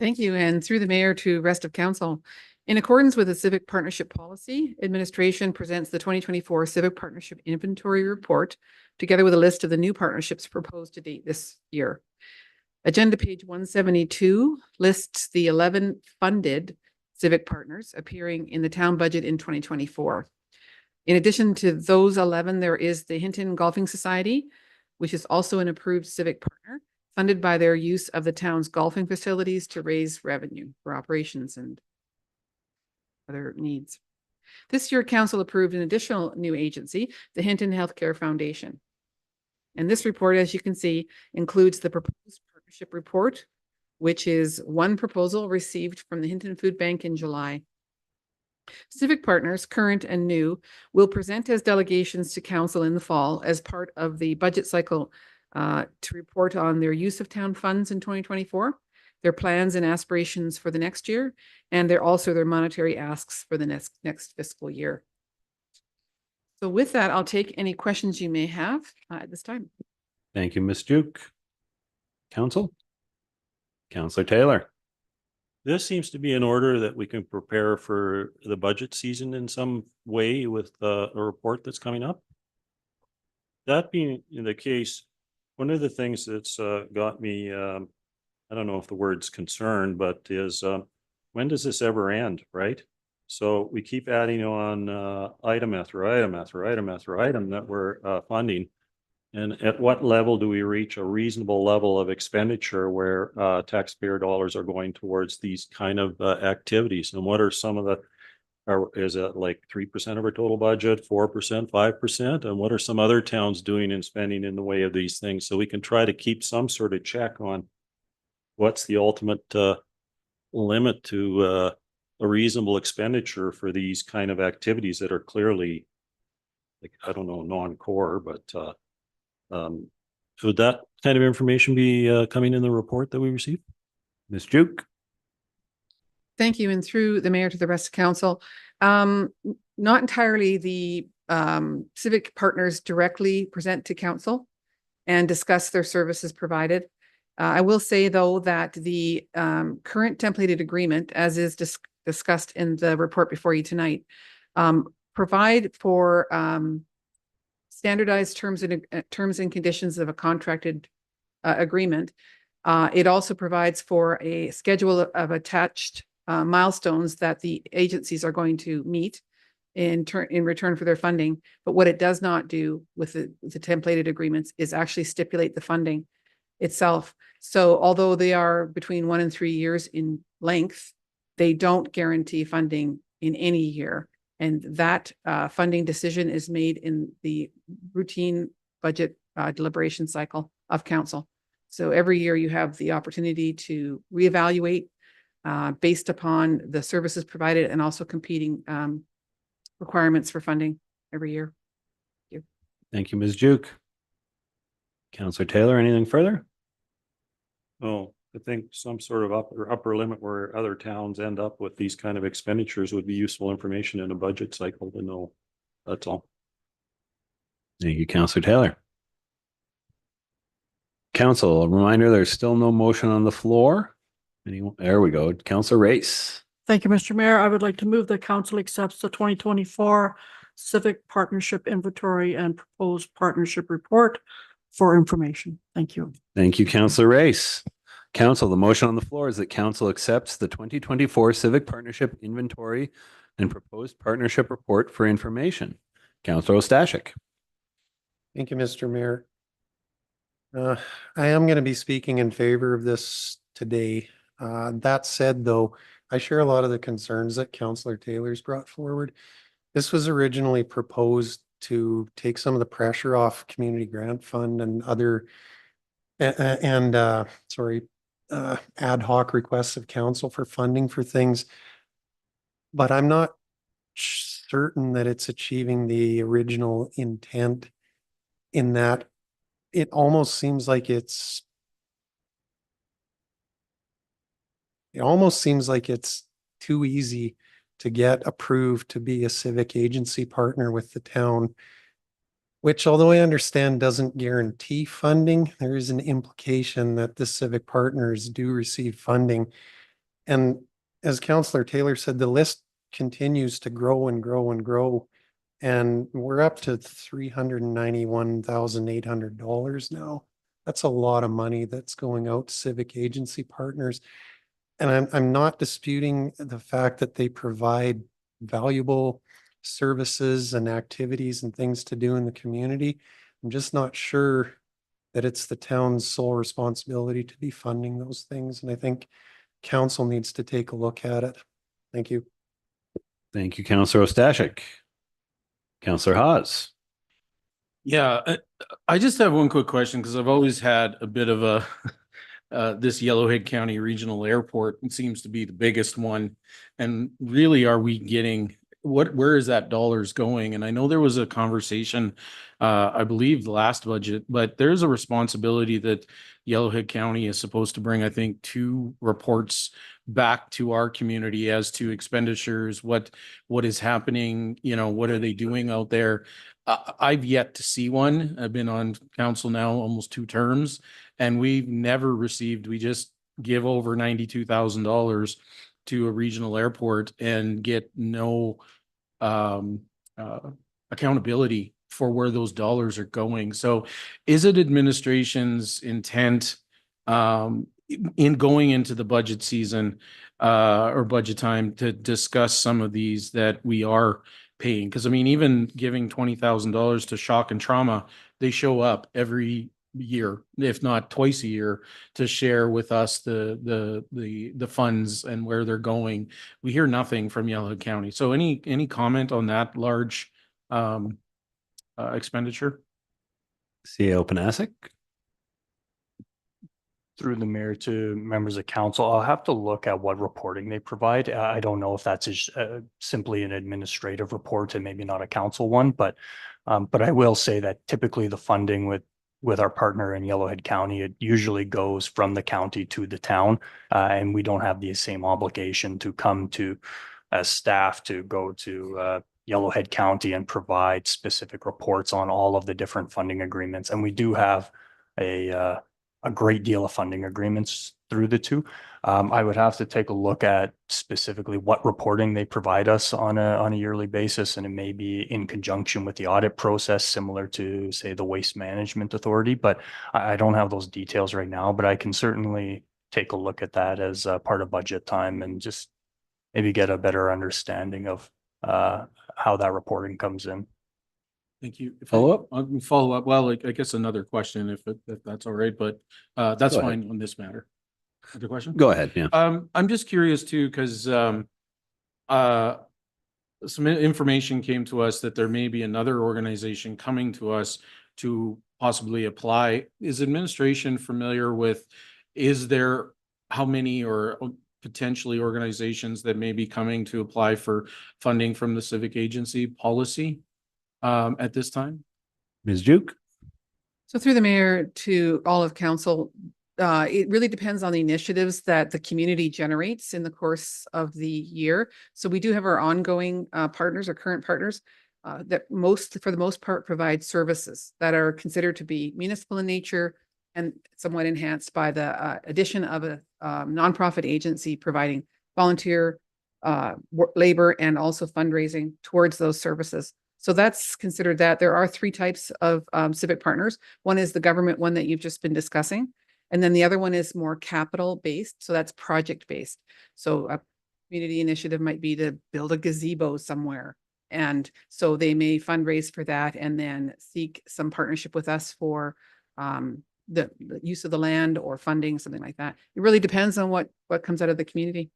Thank you. And through the mayor to rest of council. In accordance with the Civic Partnership Policy, administration presents the 2024 Civic Partnership Inventory Report, together with a list of the new partnerships proposed to date this year. Agenda page 172 lists the 11 funded civic partners appearing in the town budget in 2024. In addition to those 11, there is the Hinton Golfing Society, which is also an approved civic partner, funded by their use of the town's golfing facilities to raise revenue for operations and other needs. This year, council approved an additional new agency, the Hinton Healthcare Foundation. And this report, as you can see, includes the proposed partnership report, which is one proposal received from the Hinton Food Bank in July. Civic partners, current and new, will present as delegations to council in the fall as part of the budget cycle to report on their use of town funds in 2024, their plans and aspirations for the next year, and their monetary asks for the next fiscal year. So with that, I'll take any questions you may have at this time. Thank you, Ms. Duke. Council? Councillor Taylor. This seems to be an order that we can prepare for the budget season in some way with a report that's coming up. That being the case, one of the things that's got me, I don't know if the word's concerned, but is when does this ever end, right? So we keep adding on item after item after item after item that we're funding. And at what level do we reach a reasonable level of expenditure where taxpayer dollars are going towards these kind of activities? And what are some of the, is it like 3% of our total budget, 4%, 5%? And what are some other towns doing and spending in the way of these things? So we can try to keep some sort of check on what's the ultimate limit to a reasonable expenditure for these kind of activities that are clearly, like, I don't know, non-core, but would that kind of information be coming in the report that we received? Ms. Duke? Thank you. And through the mayor to the rest of council, not entirely the civic partners directly present to council and discuss their services provided. I will say, though, that the current templated agreement, as is discussed in the report before you tonight, provide for standardized terms and conditions of a contracted agreement. It also provides for a schedule of attached milestones that the agencies are going to meet in return for their funding. But what it does not do with the templated agreements is actually stipulate the funding itself. So although they are between 1 and 3 years in length, they don't guarantee funding in any year. And that funding decision is made in the routine budget deliberation cycle of council. So every year you have the opportunity to reevaluate based upon the services provided and also competing requirements for funding every year. Thank you. Thank you, Ms. Duke. Councillor Taylor, anything further? Oh, I think some sort of upper limit where other towns end up with these kind of expenditures would be useful information in a budget cycle to know. That's all. Thank you, Councillor Taylor. Council, a reminder, there's still no motion on the floor. There we go. Councillor Race. Thank you, Mr. Mayor. I would like to move that council accepts the 2024 Civic Partnership Inventory and Proposed Partnership Report for information. Thank you. Thank you, Councillor Race. Council, the motion on the floor is that council accepts the 2024 Civic Partnership Inventory and Proposed Partnership Report for information. Councillor Ostashik. Thank you, Mr. Mayor. I am going to be speaking in favor of this today. That said, though, I share a lot of the concerns that Councillor Taylor's brought forward. This was originally proposed to take some of the pressure off Community Grant Fund and other ad hoc requests of council for funding for things. But I'm not certain that it's achieving the original intent, in that it almost seems like it's too easy to get approved to be a civic agency partner with the town, which, although I understand doesn't guarantee funding, there is an implication that the civic partners do receive funding. And as Councillor Taylor said, the list continues to grow and grow and grow. And we're up to $391,800 now. That's a lot of money that's going out to civic agency partners. And I'm not disputing the fact that they provide valuable services and activities and things to do in the community. I'm just not sure that it's the town's sole responsibility to be funding those things. And I think council needs to take a look at it. Thank you. Thank you, Councillor Ostashik. Councillor Hawes. Yeah, I just have one quick question, because I've always had a bit of a this Yellowhead County Regional Airport seems to be the biggest one. And really, are we getting where is that dollars going? And I know there was a conversation, I believe the last budget, but there's a responsibility that Yellowhead County is supposed to bring, I think, 2 reports back to our community as to expenditures, what is happening, what are they doing out there? I've yet to see one. I've been on council now almost 2 terms, and we've never received, we just give over $92,000 to a regional airport and get no accountability for where those dollars are going. So is it administration's intent in going into the budget season or budget time to discuss some of these that we are paying? Because I mean, even giving $20,000 to shock and trauma, they show up every year, if not twice a year, to share with us the funds and where they're going. We hear nothing from Yellowhead County. So any comment on that large expenditure? CAO Panasic. Through the mayor to members of council, I'll have to look at what reporting they provide. I don't know if that's simply an administrative report and maybe not a council one, but I will say that typically the funding with our partner in Yellowhead County, it usually goes from the county to the town, and we don't have the same obligation to come to as staff to go to Yellowhead County and provide specific reports on all of the different funding agreements. And we do have a great deal of funding agreements through the two. I would have to take a look at specifically what reporting they provide us on a yearly basis, and it may be in conjunction with the audit process, similar to, say, the Waste Management Authority. But I don't have those details right now, but I can certainly take a look at that as part of budget time and just maybe get a better understanding of how that reporting comes in. Thank you. Follow up? Follow up. Well, I guess another question, if that's all right, but that's Go fine ahead. on this matter. Other question? Go ahead. Yeah. I'm just curious too, because some information came to us that there may be another organization coming to us to possibly apply. Is administration familiar with, how many or potentially organizations that may be coming to apply for funding from the civic agency policy at this time? Ms. Juke. So through the mayor to all of council, it really depends on the initiatives that the community generates in the course of the year. So we do have our ongoing partners or current partners that for the most part, provide services that are considered to be municipal in nature and somewhat enhanced by the addition of a nonprofit agency providing volunteer labor and also fundraising towards those services. So that's considered that. There are 3 types of civic partners. One is the government one that you've just been discussing. And then the other one is more capital based. So that's project based. So a community initiative might be to build a gazebo somewhere. And so they may fundraise for that and then seek some partnership with us for the use of the land or funding, something like that. It really depends on what comes out of the community.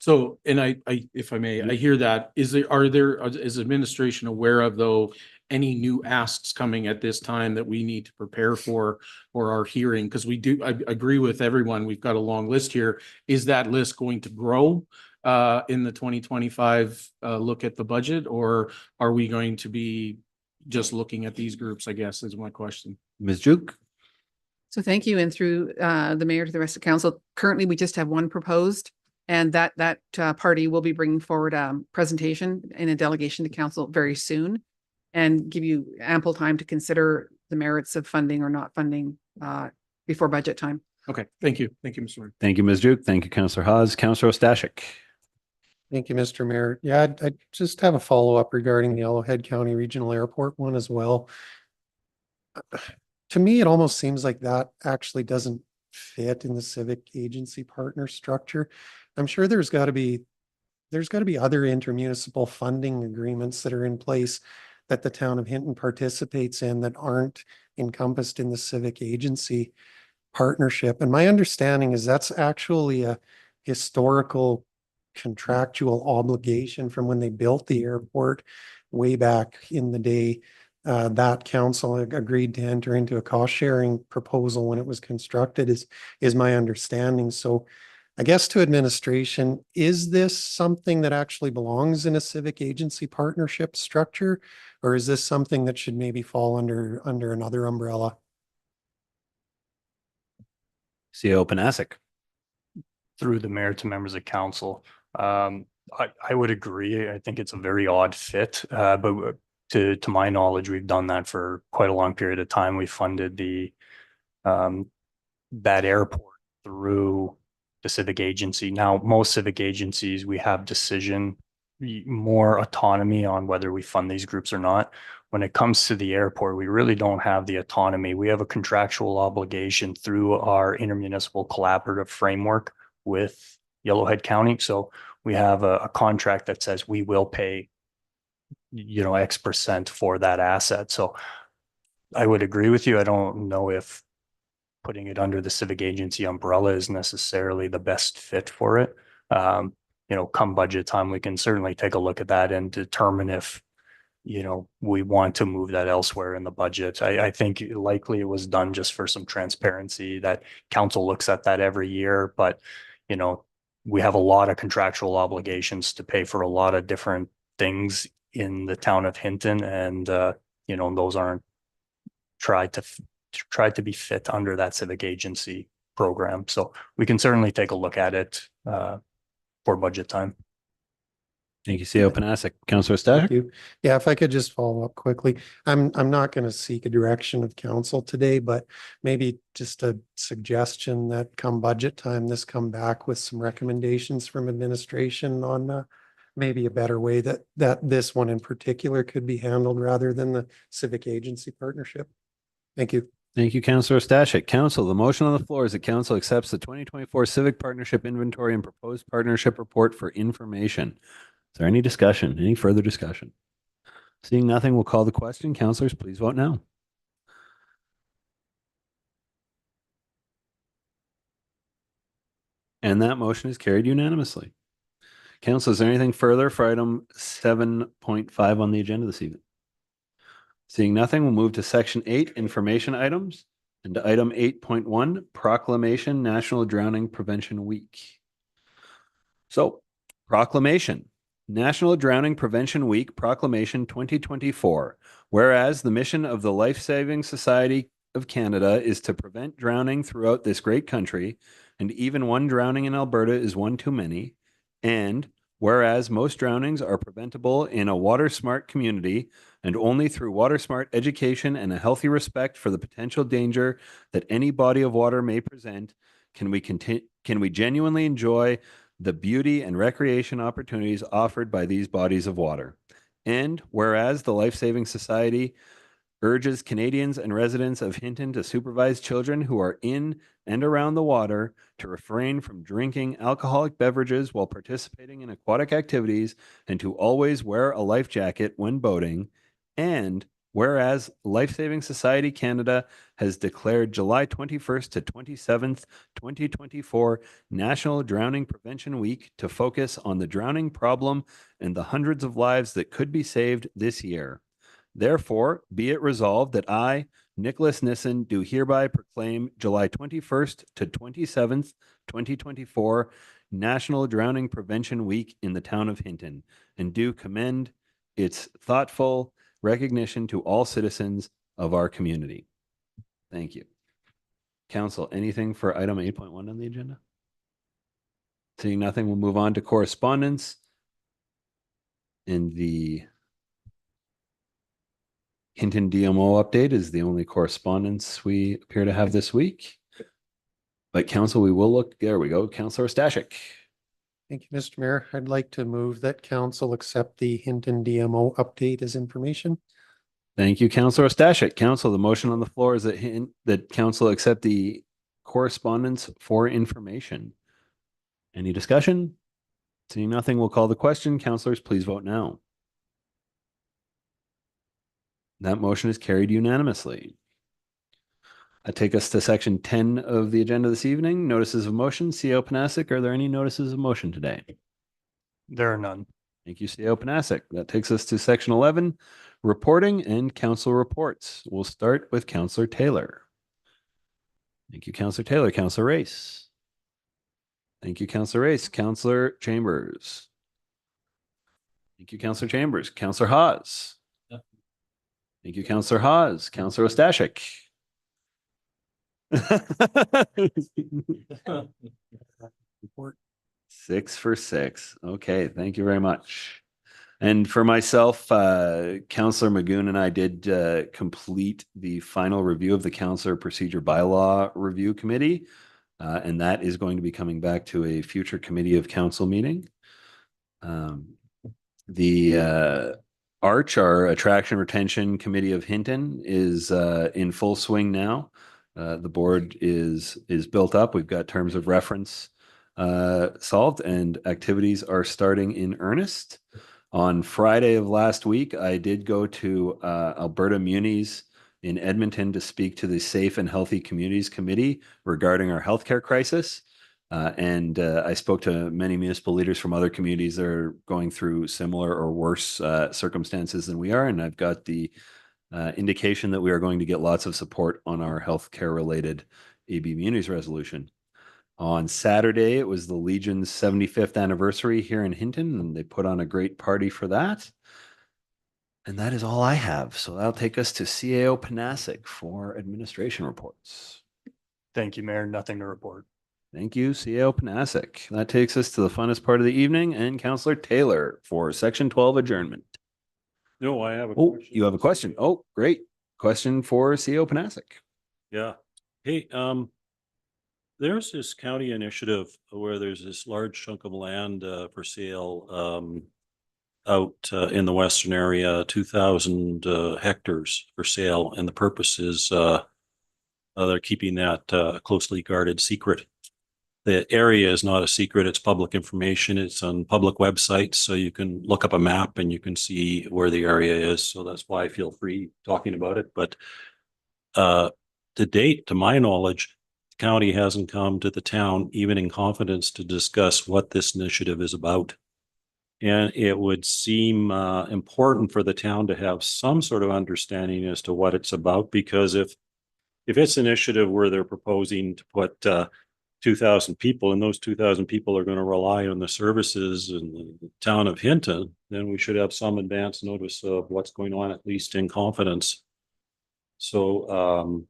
So, and if I may, I hear that. Is administration aware of though any new asks coming at this time that we need to prepare for our hearing? Because I agree with everyone. We've got a long list here. Is that list going to grow in the 2025 look at the budget, or are we going to be just looking at these groups, I guess, is my question. Ms. Juke? So thank you. And through the mayor to the rest of council, currently we just have one proposed. And that party will be bringing forward a presentation in a delegation to council very soon and give you ample time to consider the merits of funding or not funding before budget time. Okay, thank you. Thank you, Mr. Mayor. Thank you, Ms. Juke. Thank you, Councillor Hawes. Councillor Ostashik? Thank you, Mr. Mayor. Yeah, I just have a follow-up regarding the Yellowhead County Regional Airport one as well. To me, it almost seems like that actually doesn't fit in the civic agency partner structure. I'm sure there's got to be other intermunicipal funding agreements that are in place that the town of Hinton participates in that aren't encompassed in the civic agency partnership. And my understanding is that's actually a historical contractual obligation from when they built the airport way back in the day. That council agreed to enter into a cost sharing proposal when it was constructed is my understanding. So I guess to administration, is this something that actually belongs in a civic agency partnership structure? Or is this something that should maybe fall under another umbrella? CEO Panasic? Through the mayor to members of council. I would agree. I think it's a very odd fit, but to my knowledge, we've done that for quite a long period of time. We funded that airport through the civic agency. Now, most civic agencies, we have more autonomy on whether we fund these groups or not. When it comes to the airport, we really don't have the autonomy. We have a contractual obligation through our intermunicipal collaborative framework with Yellowhead County. So we have a contract that says we will pay, X% for that asset. So I would agree with you. I don't know if putting it under the civic agency umbrella is necessarily the best fit for it. Come budget time, we can certainly take a look at that and determine if, we want to move that elsewhere in the budget. I think likely it was done just for some transparency that council looks at that every year, but, we have a lot of contractual obligations to pay for a lot of different things in the town of Hinton, and, those aren't tried to be fit under that civic agency program. So we can certainly take a look at it for budget time. Thank you, CEO Panasic. Councillor Thank Ostashik? you. Yeah, if I could just follow up quickly. I'm not going to seek a direction of council today, but maybe just a suggestion that come budget time, this come back with some recommendations from administration on maybe a better way that this one in particular could be handled rather than the civic agency partnership. Thank you. Thank you, Councillor Ostashik. Council, the motion on the floor is that council accepts the 2024 Civic Partnership Inventory and Proposed Partnership Report for information. Is there any discussion? Any further discussion? Seeing nothing, we'll call the question. Councillors, please vote now. And that motion is carried unanimously. Council, is there anything further for item 7.5 on the agenda this evening? Seeing nothing, we'll move to section 8, information items, and to item 8.1, Proclamation National Drowning Prevention Week. So, Proclamation. National Drowning Prevention Week Proclamation 2024. Whereas the mission of the Life Saving Society of Canada is to prevent drowning throughout this great country, and even one drowning in Alberta is one too many. And whereas most drownings are preventable in a water-smart community, and only through water-smart education and a healthy respect for the potential danger that any body of water may present, can we genuinely enjoy the beauty and recreation opportunities offered by these bodies of water. And whereas the Life Saving Society urges Canadians and residents of Hinton to supervise children who are in and around the water to refrain from drinking alcoholic beverages while participating in aquatic activities, and to always wear a life jacket when boating. And Whereas Life Saving Society Canada has declared July 21st to 27th, 2024 National Drowning Prevention Week to focus on the drowning problem and the hundreds of lives that could be saved this year. Therefore, be it resolved that I, Nicholas Nissen, do hereby proclaim July 21st to 27th, 2024 National Drowning Prevention Week in the town of Hinton, and do commend its thoughtful recognition to all citizens of our community. Thank you. Council, anything for item 8.1 on the agenda? Seeing nothing, we'll move on to correspondence. In the Hinton DMO update is the only correspondence we appear to have this week. But council, we will look, there we go, Councillor Stashik. Thank you, Mr. Mayor. I'd like to move that council accept the Hinton DMO update as information. Thank you, Councillor Stashik. Council, the motion on the floor is that council accept the correspondence for information. Any discussion? Seeing nothing, we'll call the question. Councillors, please vote now. That motion is carried unanimously. I take us to section 10 of the agenda this evening. Notices of motion. CO Panasic, are there any notices of motion today? There are none. Thank you, CO Panasic. That takes us to section 11, reporting and council reports. We'll start with Councillor Taylor. Thank you, Councillor Taylor. Councillor Race. Thank you, Councillor Race. Councillor Chambers. Thank you, Councillor Chambers. Councillor Hawes. Thank you, Councillor Hawes. Councillor Ostashik. 6 for 6. Okay, thank you very much. And for myself, Councillor Magoon and I did complete the final review of the Councillor Procedure Bylaw Review Committee, and that is going to be coming back to a future committee of council meeting. The ARCH, our Attraction Retention Committee of Hinton, is in full swing now. The board is built up. We've got terms of reference solved, and activities are starting in earnest. On Friday of last week, I did go to Alberta Munis in Edmonton to speak to the Safe and Healthy Communities Committee regarding our healthcare crisis. And I spoke to many municipal leaders from other communities that are going through similar or worse circumstances than we are. And I've got the indication that we are going to get lots of support on our healthcare related AB Munis resolution. On Saturday, it was the Legion's 75th anniversary here in Hinton, and they put on a great party for that. And that is all I have. So that'll take us to CAO Panasic for administration reports. Thank you, Mayor. Nothing to report. Thank you, CAO Panasic. That takes us to the funnest part of the evening, and Councillor Taylor for Section 12 adjournment. No, I have a Oh, question. you have a question. Oh, great. Question for CAO Panasic. Yeah. Hey, there's this county initiative where there's this large chunk of land for sale out in the western area, 2,000 hectares for sale, and the purpose is they're keeping that closely guarded secret. The area is not a secret. It's public information. It's on public websites, so you can look up a map and you can see where the area is. So that's why I feel free talking about it. But to date, to my knowledge, the county hasn't come to the town, even in confidence, to discuss what this initiative is about. And it would seem important for the town to have some sort of understanding as to what it's about, because if it's an initiative where they're proposing to put 2,000 people, and those 2,000 people are going to rely on the services in the town of Hinton, then we should have some advance notice of what's going on, at least in confidence. So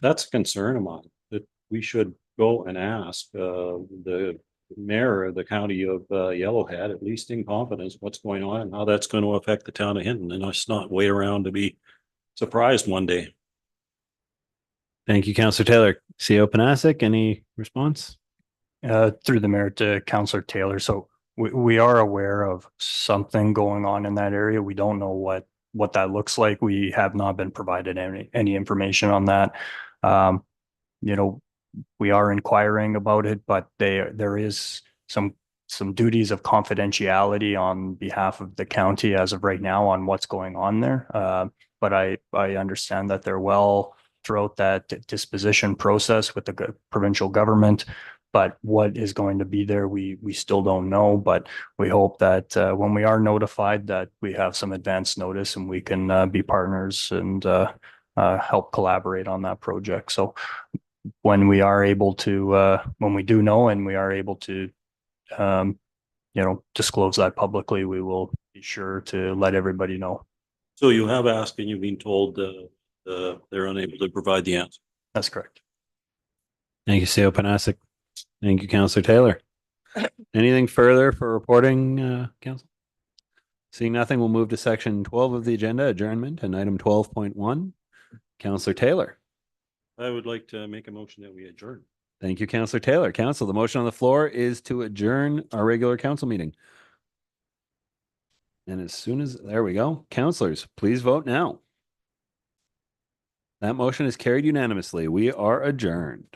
that's a concern of mine, that we should go and ask the mayor of the county of Yellowhead, at least in confidence, what's going on and how that's going to affect the town of Hinton, and us not wait around to be surprised one day. Thank you, Councillor Taylor. CAO Panasic, any response? Through the mayor to Councillor Taylor. So we are aware of something going on in that area. We don't know what that looks like. We have not been provided any information on that. We are inquiring about it, but there is some duties of confidentiality on behalf of the county as of right now on what's going on there. but I understand that they're well throughout that disposition process with the provincial government. But what is going to be there, we still don't know, but we hope that when we are notified that we have some advance notice and we can be partners and help collaborate on that project. So when we are able to, when we do know and we are able to, disclose that publicly, we will be sure to let everybody know. So you have asked and you've been told they're unable to provide the answer. That's correct. Thank you, CEO Panasic. Thank you, Councillor Taylor. Anything further for reporting, Council? Seeing nothing, we'll move to section 12 of the agenda, adjournment, and item 12.1. Councillor Taylor. I would like to make a motion that we adjourn. Thank you, Councillor Taylor. Council, the motion on the floor is to adjourn our regular council meeting. And as soon as, there we go. Councillors, please vote now. That motion is carried unanimously. We are adjourned.